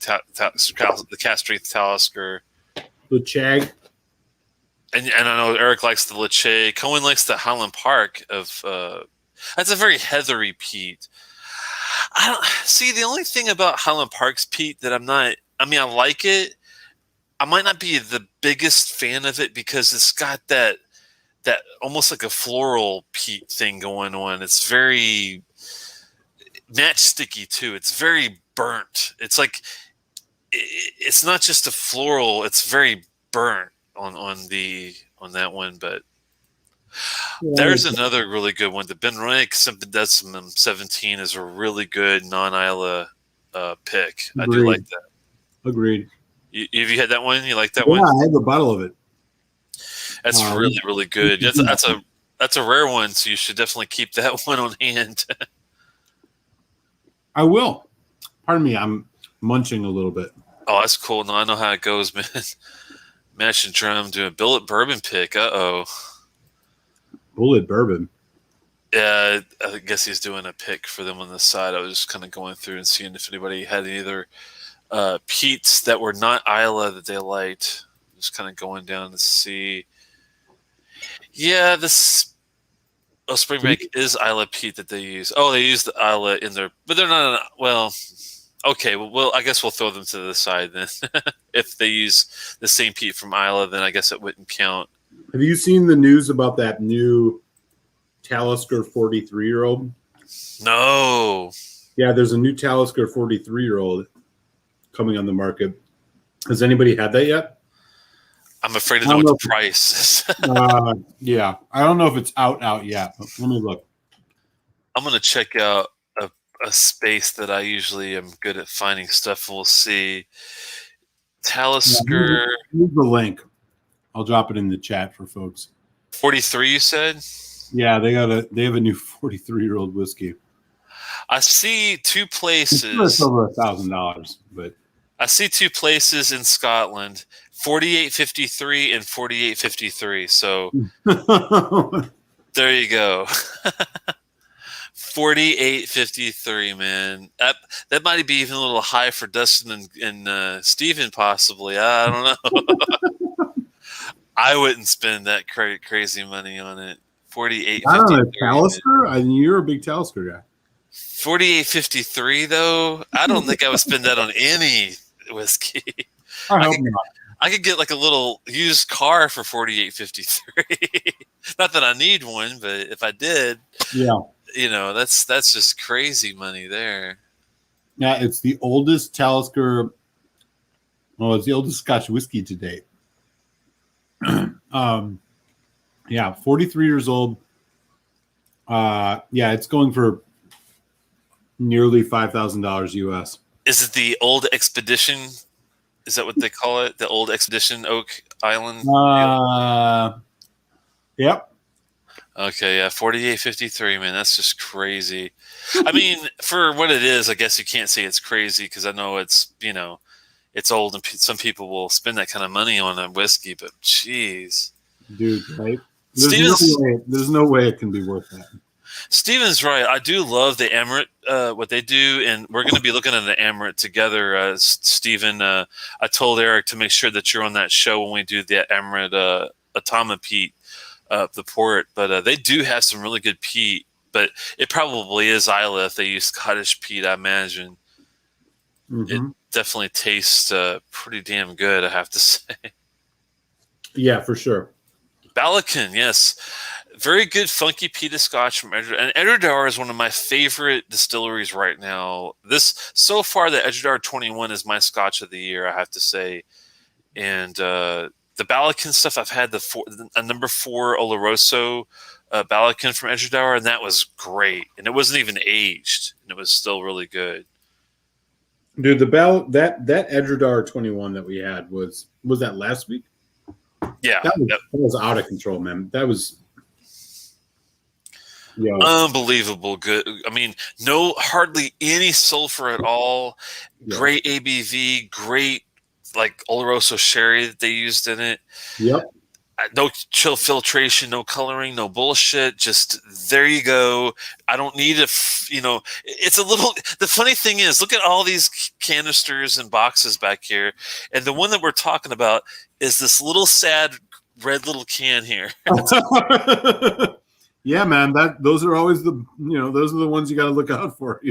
Castrate Talisker. The Chag. And I know Eric likes the Leche. Cohen likes the Highland Park of that's a very heathery peat. I don't see the only thing about Highland Park's peat that I'm not. I mean, I like it. I might not be the biggest fan of it because it's got that almost like a floral peat thing going on. It's very matchsticky too. It's very burnt. It's like it's not just a floral. It's very burnt on that one. But there's another really good one. The Ben Roy something does some 17 is a really good non-Isla pick. Agreed. I do like that. Agreed. Have you had that one? You like that one? Yeah, I have a bottle of it. That's really, really good. That's a rare one, so you should definitely keep that one on hand. I will. Pardon me, I'm munching a little bit. Oh, that's cool. No, I know how it goes, man. Mash and drum doing a billet bourbon pick. Uh-oh. Bullet bourbon. Yeah, I guess he's doing a pick for them on the side. I was just kind of going through and seeing if anybody had either peats that were not Isla that they liked. Just kind of going down to see. Yeah, Springbank is Isla peat that they use. Oh, they use the Isla in their, but they're not. Well, okay. Well, I guess we'll throw them to the side then. If they use the same peat from Isla, then I guess it wouldn't count. Have you seen the news about that new Talisker 43-year-old? No. Yeah, there's a new Talisker 43-year-old coming on the market. Has anybody had that yet? I'm afraid to know what the price is. Yeah, I don't know if it's out yet. But let me look. I'm going to check out a space that I usually am good at finding stuff. We'll see. Talisker. Here's the link. I'll drop it in the chat for folks. 43, you said? Yeah, they have a new 43-year-old whiskey. I see two places. It's over $1,000, but I see two places in Scotland, 4853 and 4853. So there you go. 4853, man. That might be even a little high for Dustin and Steven, possibly. I don't know. I wouldn't spend that crazy money on it. 4853. I don't know, Talisker? I mean, you're a big Talisker guy. 4853, though, I don't think I would spend that on any whiskey. I hope not. I could get like a little used car for 4853. Not that I need one, but if I did, yeah, that's just crazy money there. Yeah, it's the oldest Talisker. Well, it's the oldest Scotch whiskey to date. Yeah, 43 years old. Yeah, it's going for nearly $5,000 US. Is it the old Expedition? Is that what they call it? The old Expedition Oak Island? Yep. Okay, yeah, 4853, man. That's just crazy. I mean, for what it is, I guess you can't say it's crazy because I know it's, it's old and some people will spend that kind of money on a whiskey, but jeez. Dude, right? There's no way it can be worth that. Steven's right. I do love the Emirate, what they do, and we're going to be looking at the Emirate together. Steven, I told Eric to make sure that you're on that show when we do the Emirate Atama peat, the port. But they do have some really good peat, but it probably is Isla if they use Scottish peat, I imagine. Mm-hmm. It definitely tastes pretty damn good, I have to say. Yeah, for sure. Balvenie, yes. Very good funky peated Scotch from Edgewater. And Edgewater is one of my favorite distilleries right now. So far, the Edgewater 21 is my Scotch of the year, I have to say. And the Balvenie stuff, I've had a number 4 Oloroso Balvenie from Edgewater, and that was great. And it wasn't even aged, and it was still really good. Dude, that Edgewater 21 that we had was that last week? Yeah, that was out of control, man. That was Yeah. Unbelievable good. I mean, hardly any sulfur at all. Yeah. Great ABV, great like Oloroso sherry that they used in it. Yep. No chill filtration, no coloring, no bullshit. Just there you go. I don't need it's a little. The funny thing is, look at all these canisters and boxes back here, and the one that we're talking about is this little sad red little can here. Yeah, man. Those are always those are the ones you got to look out for.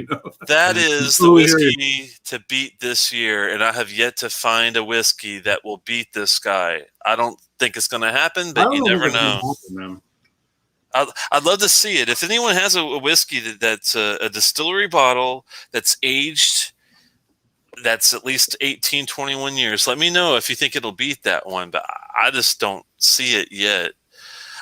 That is the whiskey to beat this year, and I have yet to find a whiskey that will beat this guy. I don't think it's going to happen, but you never know. I'd love to see it. If anyone has a whiskey that's a distillery bottle that's aged, that's at least 18, 21 years, let me know if you think it'll beat that one, but I just don't see it yet.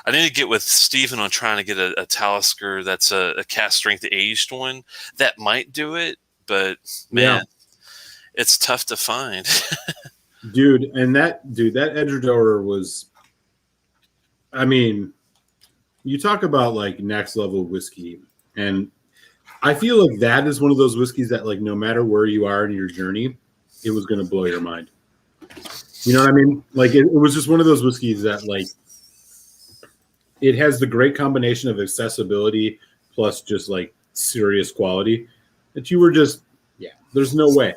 I need to get with Steven on trying to get a Talisker that's a cast strength aged one. That might do it, but man, it's tough to find. Dude, that Edgedower was, I mean, you talk about like next level whiskey, and I feel like that is one of those whiskeys that like no matter where you are in your journey, it was going to blow your mind. You know what I mean? Like it was just one of those whiskeys that like, it has the great combination of accessibility plus just like serious quality that you were just, there's no way.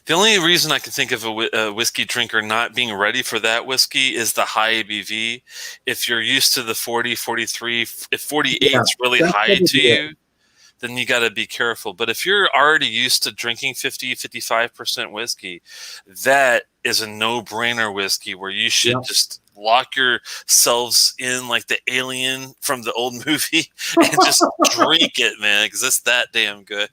The only reason I can think of a whiskey drinker not being ready for that whiskey is the high ABV. If you're used to the 40, 43, if 48 is really high to you, then you got to be careful. But if you're already used to drinking 50, 55% whiskey, that is a no-brainer whiskey where you should just lock yourselves in like the alien from the old movie and just drink it, man, because it's that damn good.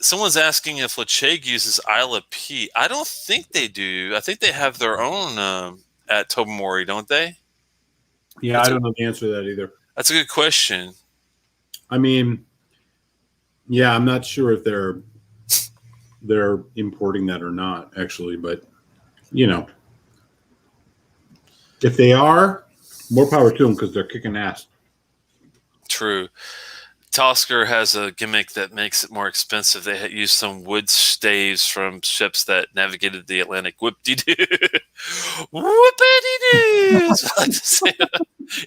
Someone's asking if Lacheg uses Isla Peat. I don't think they do. I think they have their own at Tobermory, don't they? Yeah, I don't know the answer to that either. That's a good question. I mean, yeah, I'm not sure if they're importing that or not, actually, but if they are, more power to them because they're kicking ass. True. Talisker has a gimmick that makes it more expensive. They use some wood staves from ships that navigated the Atlantic. Whoop-de-doo. Whoop-de-doo. Like to say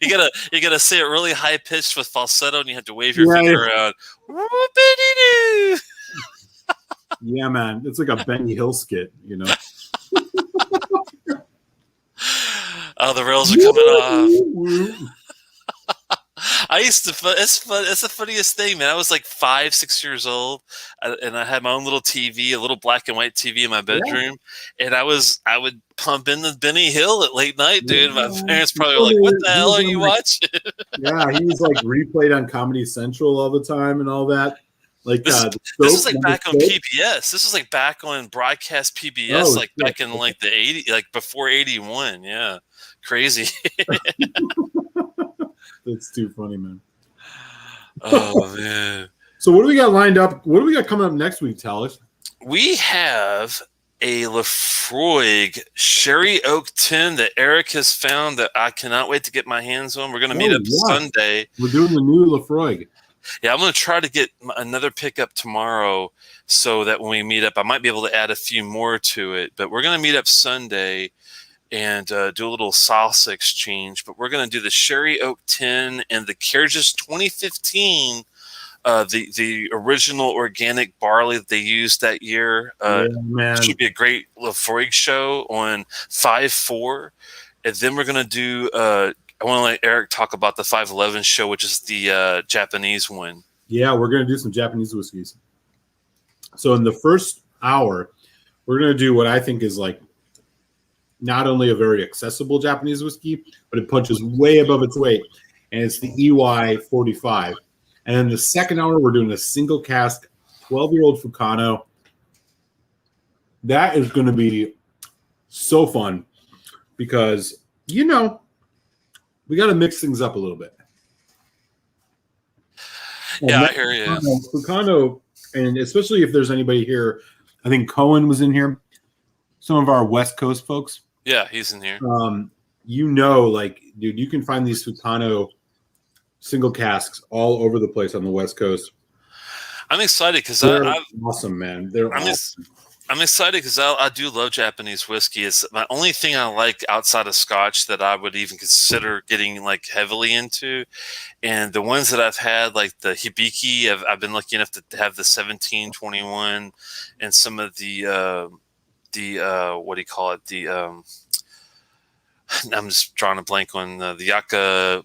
you gotta say it really high pitched with falsetto, and you have to wave your finger around. Whoop-de-doo. Yeah, man, it's like a Benny Hill skit, Oh, the rails are coming off. I used to. It's fun. It's the funniest thing, man. I was like 5, 6 years old, and I had my own little TV, a little black and white TV in my bedroom, and I would pump in the Benny Hill at late night, dude. My parents probably were like, "What the hell are you watching?" Yeah, he was like replayed on Comedy Central all the time and all that. Like this was like back on PBS. This was like back on broadcast PBS, like back in like the 80s, like before 81. Yeah, crazy. That's too funny, man. Oh man. So what do we got lined up? What do we got coming up next week, Telex? We have a Laphroaig Sherry Oak tin that Eric has found that I cannot wait to get my hands on. We're going to meet up Sunday. We're doing the new Laphroaig. Yeah, I'm going to try to get another pickup tomorrow so that when we meet up, I might be able to add a few more to it. But we're going to meet up Sunday and do a little salsa exchange. But we're going to do the Sherry Oak tin and the Kyrgyz 2015, the original organic barley that they used that year. It should be a great Laphroaig show on 5/4. And then we're going to do I want to let Eric talk about the 511 show, which is the Japanese one. Yeah, we're going to do some Japanese whiskeys. So in the first hour, we're going to do what I think is like not only a very accessible Japanese whiskey, but it punches way above its weight. And it's the EY 45. And then the second hour, we're doing a single cask 12-year-old Fukano. That is going to be so fun because, we got to mix things up a little bit. Yeah, I hear you. Fukano, and especially if there's anybody here, I think Cohen was in here. Some of our West Coast folks. Yeah, he's in here. like, dude, you can find these Fukano single casks all over the place on the West Coast. I'm excited because They're awesome, man. They're I'm awesome. I'm excited because I do love Japanese whiskey. It's my only thing I like outside of Scotch that I would even consider getting like heavily into. And the ones that I've had, like the Hibiki, I've been lucky enough to have the 1721 and some of the what do you call it? I'm just drawing a blank on the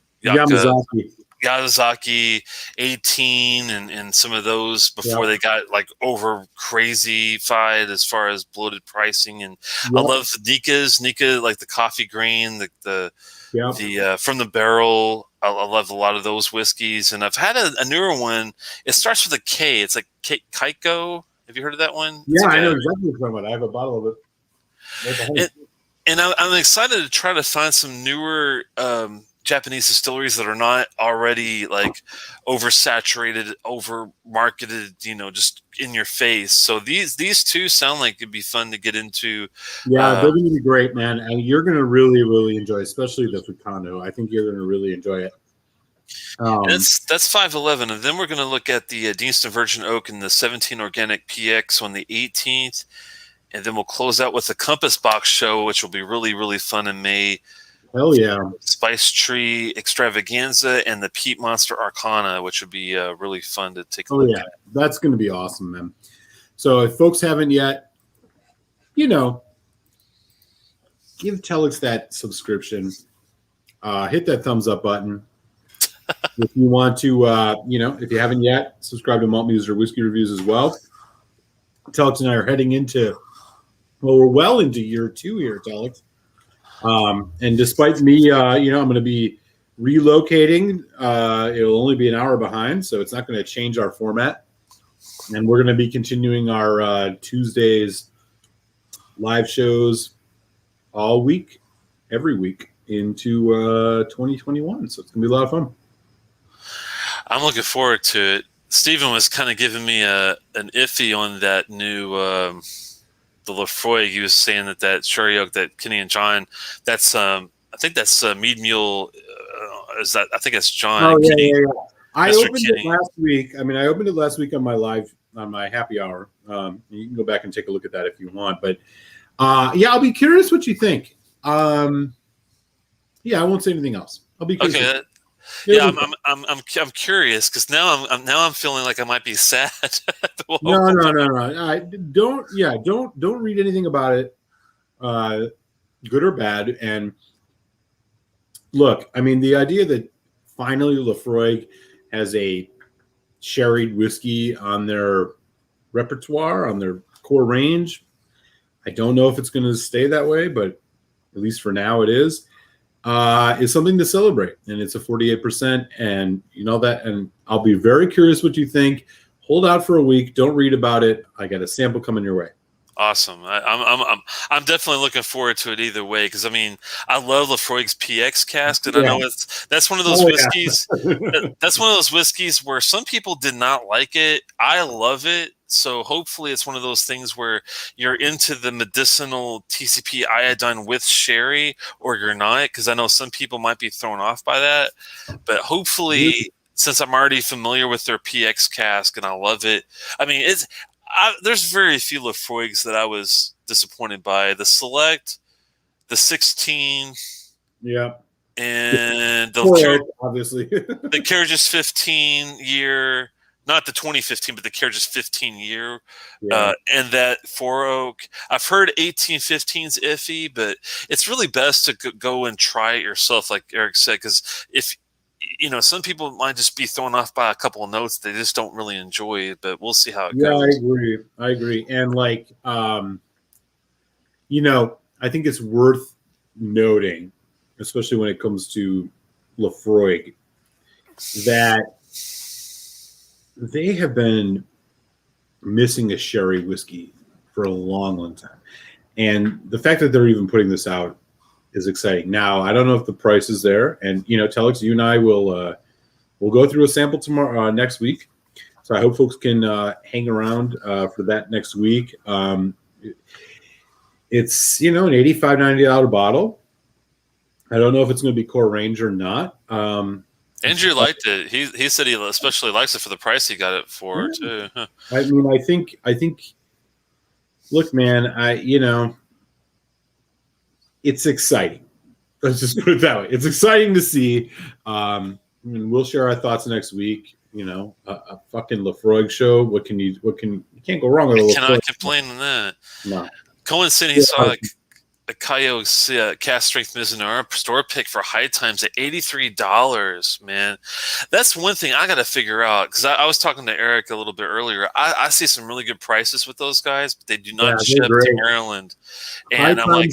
Yamazaki 18 and some of those before they got like over crazy-fied as far as bloated pricing. And I love the Nika, like the coffee green, the from the barrel. I love a lot of those whiskeys. And I've had a newer one. It starts with a K. It's like Kaiko. Have you heard of that one? Yeah, I know exactly what you're talking about. I have a bottle of it. And I'm excited to try to find some newer Japanese distilleries that are not already like oversaturated, over marketed, just in your face. So these two sound like it'd be fun to get into. Yeah, they're going to be great, man. And you're going to really, really enjoy, especially the Fukano. I think you're going to really enjoy it. That's 511, and then we're going to look at the Deanston Virgin Oak and the 17 Organic PX on the 18th, and then we'll close out with the Compass Box Show, which will be really, really fun in May. Hell yeah. Spice Tree Extravaganza and the Peat Monster Arcana, which would be really fun to take a look at. That's going to be awesome, man. So if folks haven't yet, give Telex that subscription. Hit that thumbs up button. If you want to, if you haven't yet, subscribe to Malt Muser Whiskey Reviews as well. Telex and I are heading into, we're well into year 2 here, Telex. And despite me, I'm going to be relocating. It'll only be an hour behind, so it's not going to change our format. And we're going to be continuing our Tuesdays live shows all week, every week into 2021. So it's going to be a lot of fun. I'm looking forward to it. Stephen was kind of giving me an iffy on that new the Lefroy. He was saying that Sherry Oak, that Kenny and John, that's I think that's Mead Mule. Is that? I think that's John. Oh yeah. I opened it last week. I opened it last week on my happy hour. You can go back and take a look at that if you want. But I'll be curious what you think. I won't say anything else. I'll be curious. Okay. Yeah, I'm curious because now I'm feeling like I might be sad. No. Don't read anything about it, good or bad. And look, the idea that finally Lefroy has a sherried whiskey on their repertoire, on their core range. I don't know if it's going to stay that way, but at least for now it is something to celebrate. And it's a 48%. And and I'll be very curious what you think. Hold out for a week. Don't read about it. I got a sample coming your way. Awesome. I'm definitely looking forward to it either way because I love Lefroy's PX cask, and I know that's one of those whiskeys. That's one of those whiskeys where some people did not like it. I love it. So hopefully it's one of those things where you're into the medicinal TCP iodine with sherry, or you're not, because I know some people might be thrown off by that. But hopefully, since I'm already familiar with their PX cask and I love it, there's very few Lefroy's that I was disappointed by. The Select, the 16, and obviously the Carriages 15 year. Not the 2015, but the Carriages 15 year, and that 4 Oak. I've heard 1815's iffy, but it's really best to go and try it yourself, like Eric said, because if some people might just be thrown off by a couple of notes they just don't really enjoy it. But we'll see how it goes. I agree, and I think it's worth noting, especially when it comes to Lefroy, that they have been missing a sherry whiskey for a long, long time. And the fact that they're even putting this out is exciting. Now, I don't know if the price is there. And, Telex, you and I will go through a sample tomorrow, next week. So I hope folks can hang around for that next week. It's, an $85, $90 bottle. I don't know if it's going to be core range or not. Andrew liked it. He said he especially likes it for the price he got it for too. Huh. I mean, I think. Look, man, it's exciting. Let's just put it that way. It's exciting to see. We'll share our thoughts next week. A fucking Lafroig show. You can't go wrong with a Lafroig. Cannot complain on that. No. Cohen said he saw a Cayo cast strength Mizunara store pick for high times at $83. Man, that's one thing I got to figure out, because I was talking to Eric a little bit earlier. I see some really good prices with those guys, but they do not ship to Maryland. And I'm like,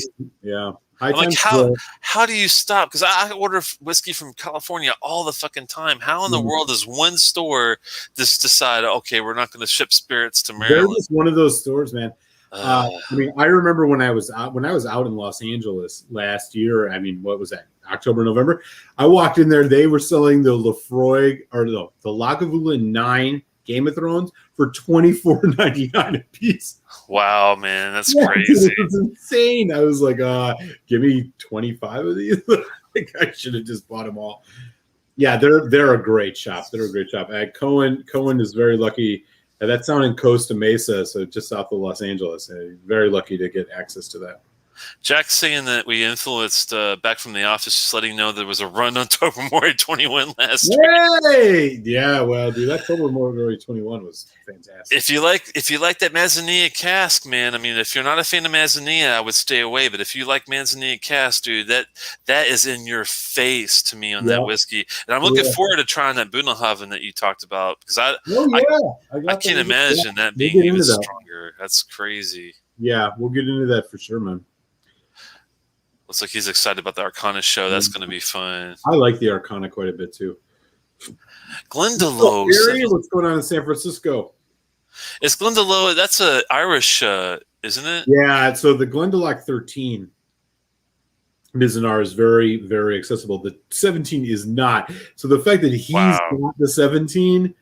how do you stop? Because I order whiskey from California all the fucking time. How in the world does one store just decide, okay, we're not going to ship spirits to Maryland? They're just one of those stores, man. I remember when I was out in Los Angeles last year. What was that? October, November. I walked in there. They were selling the Lafroig or the Lagavulin 9 Game of Thrones for $24.99 a piece. Wow, man, that's crazy. It was insane. I was like, give me 25 of these. I should have just bought them all. Yeah, they're a great shop. Cohen is very lucky. That's down in Costa Mesa, so just south of Los Angeles. Very lucky to get access to that. Jack's saying that we influenced back from the office, just letting know there was a run on Tobermory 21 last week. Hey! Yeah, well, dude, that Tobermory 21 was fantastic. If you like that Manzanilla cask, man, if you're not a fan of Manzanilla, I would stay away. But if you like Manzanilla cask, dude, that is in your face to me on that whiskey. And I'm looking forward to trying that Bunelhaven that you talked about, because I can't imagine that being even stronger. That's crazy. Yeah, we'll get into that for sure, man. Looks like he's excited about the Arcana show. That's going to be fun. I like the Arcana quite a bit too. Glendalough. What's going on in San Francisco? Is Glendalough? That's a Irish, isn't it? Yeah. So the Glendalough 13 Mizunara is very, very accessible. The 17 is not. So the fact that he's got the 17,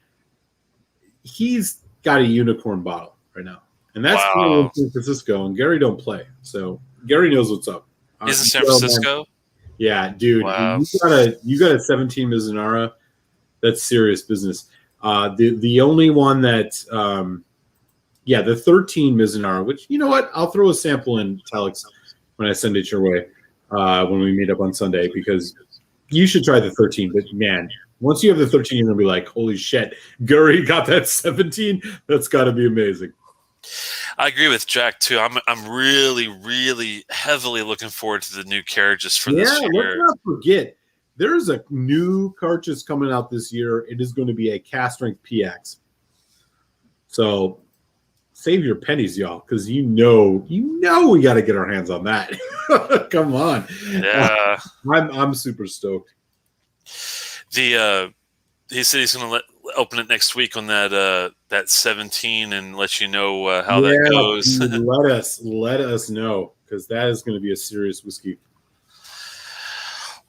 he's got a unicorn bottle right now, and that's in San Francisco. And Gary don't play, so Gary knows what's up. He's in San Francisco? Yeah, dude. Wow. You got a 17 Mizunara. That's serious business. The only one that the 13 Mizunara, which, you know what? I'll throw a sample in Telex when I send it your way when we meet up on Sunday, because you should try the 13. But man, once you have the 13, you're gonna be like, holy shit, Gary got that 17. That's got to be amazing. I agree with Jack too. I'm really, really heavily looking forward to the new carriages for this year. Yeah, let's not forget, there's a new cartridge coming out this year. It is going to be a cast strength PX. So save your pennies, y'all, because you know we got to get our hands on that. Come on. Yeah. I'm super stoked. He said he's going to open it next week on that 17 and let you know how that goes. let us know, because that is going to be a serious whiskey.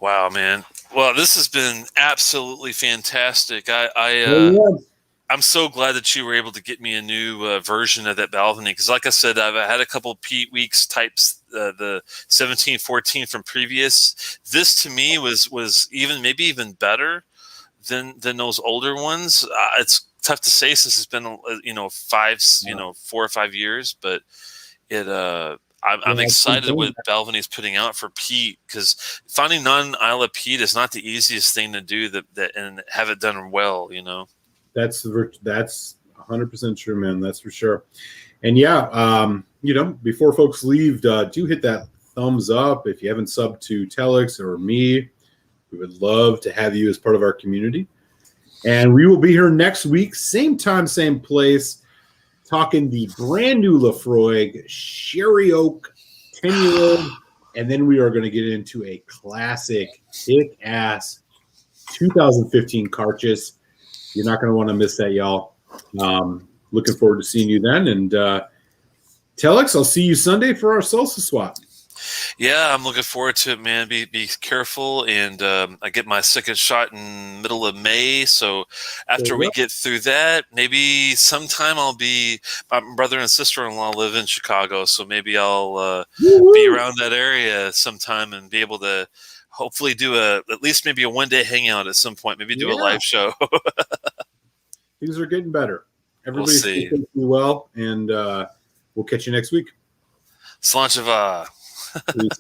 Wow, man. Well, this has been absolutely fantastic. I'm so glad that you were able to get me a new version of that Balvenie, because like I said, I've had a couple Peat Weeks types, the 17, 14 from previous. This to me was maybe even better than those older ones. It's tough to say since it's been 4 or 5 years, but I'm excited what Balvenie is putting out for peat, because finding non-Isla peat is not the easiest thing to do that and have it done well. That's 100% true, man. That's for sure. And before folks leave, do hit that thumbs up if you haven't subbed to Telex or me. We would love to have you as part of our community. And we will be here next week, same time, same place, talking the brand new Lafroig Sherry Oak 10-year-old. And then we are going to get into a classic, kick-ass 2015 Carchis. You're not going to want to miss that, y'all. Looking forward to seeing you then. And Telex, I'll see you Sunday for our salsa swap. Yeah, I'm looking forward to it, man. Be careful, and I get my second shot in middle of May. So after we get through that, maybe sometime my brother and sister-in-law live in Chicago, so maybe I'll be around that area sometime and be able to hopefully do at least maybe a 1 day hangout at some point. Maybe do a Yeah. live show. Things are getting better. We'll Everybody's see. doing well, and we'll catch you next week. Slancheva. Peace.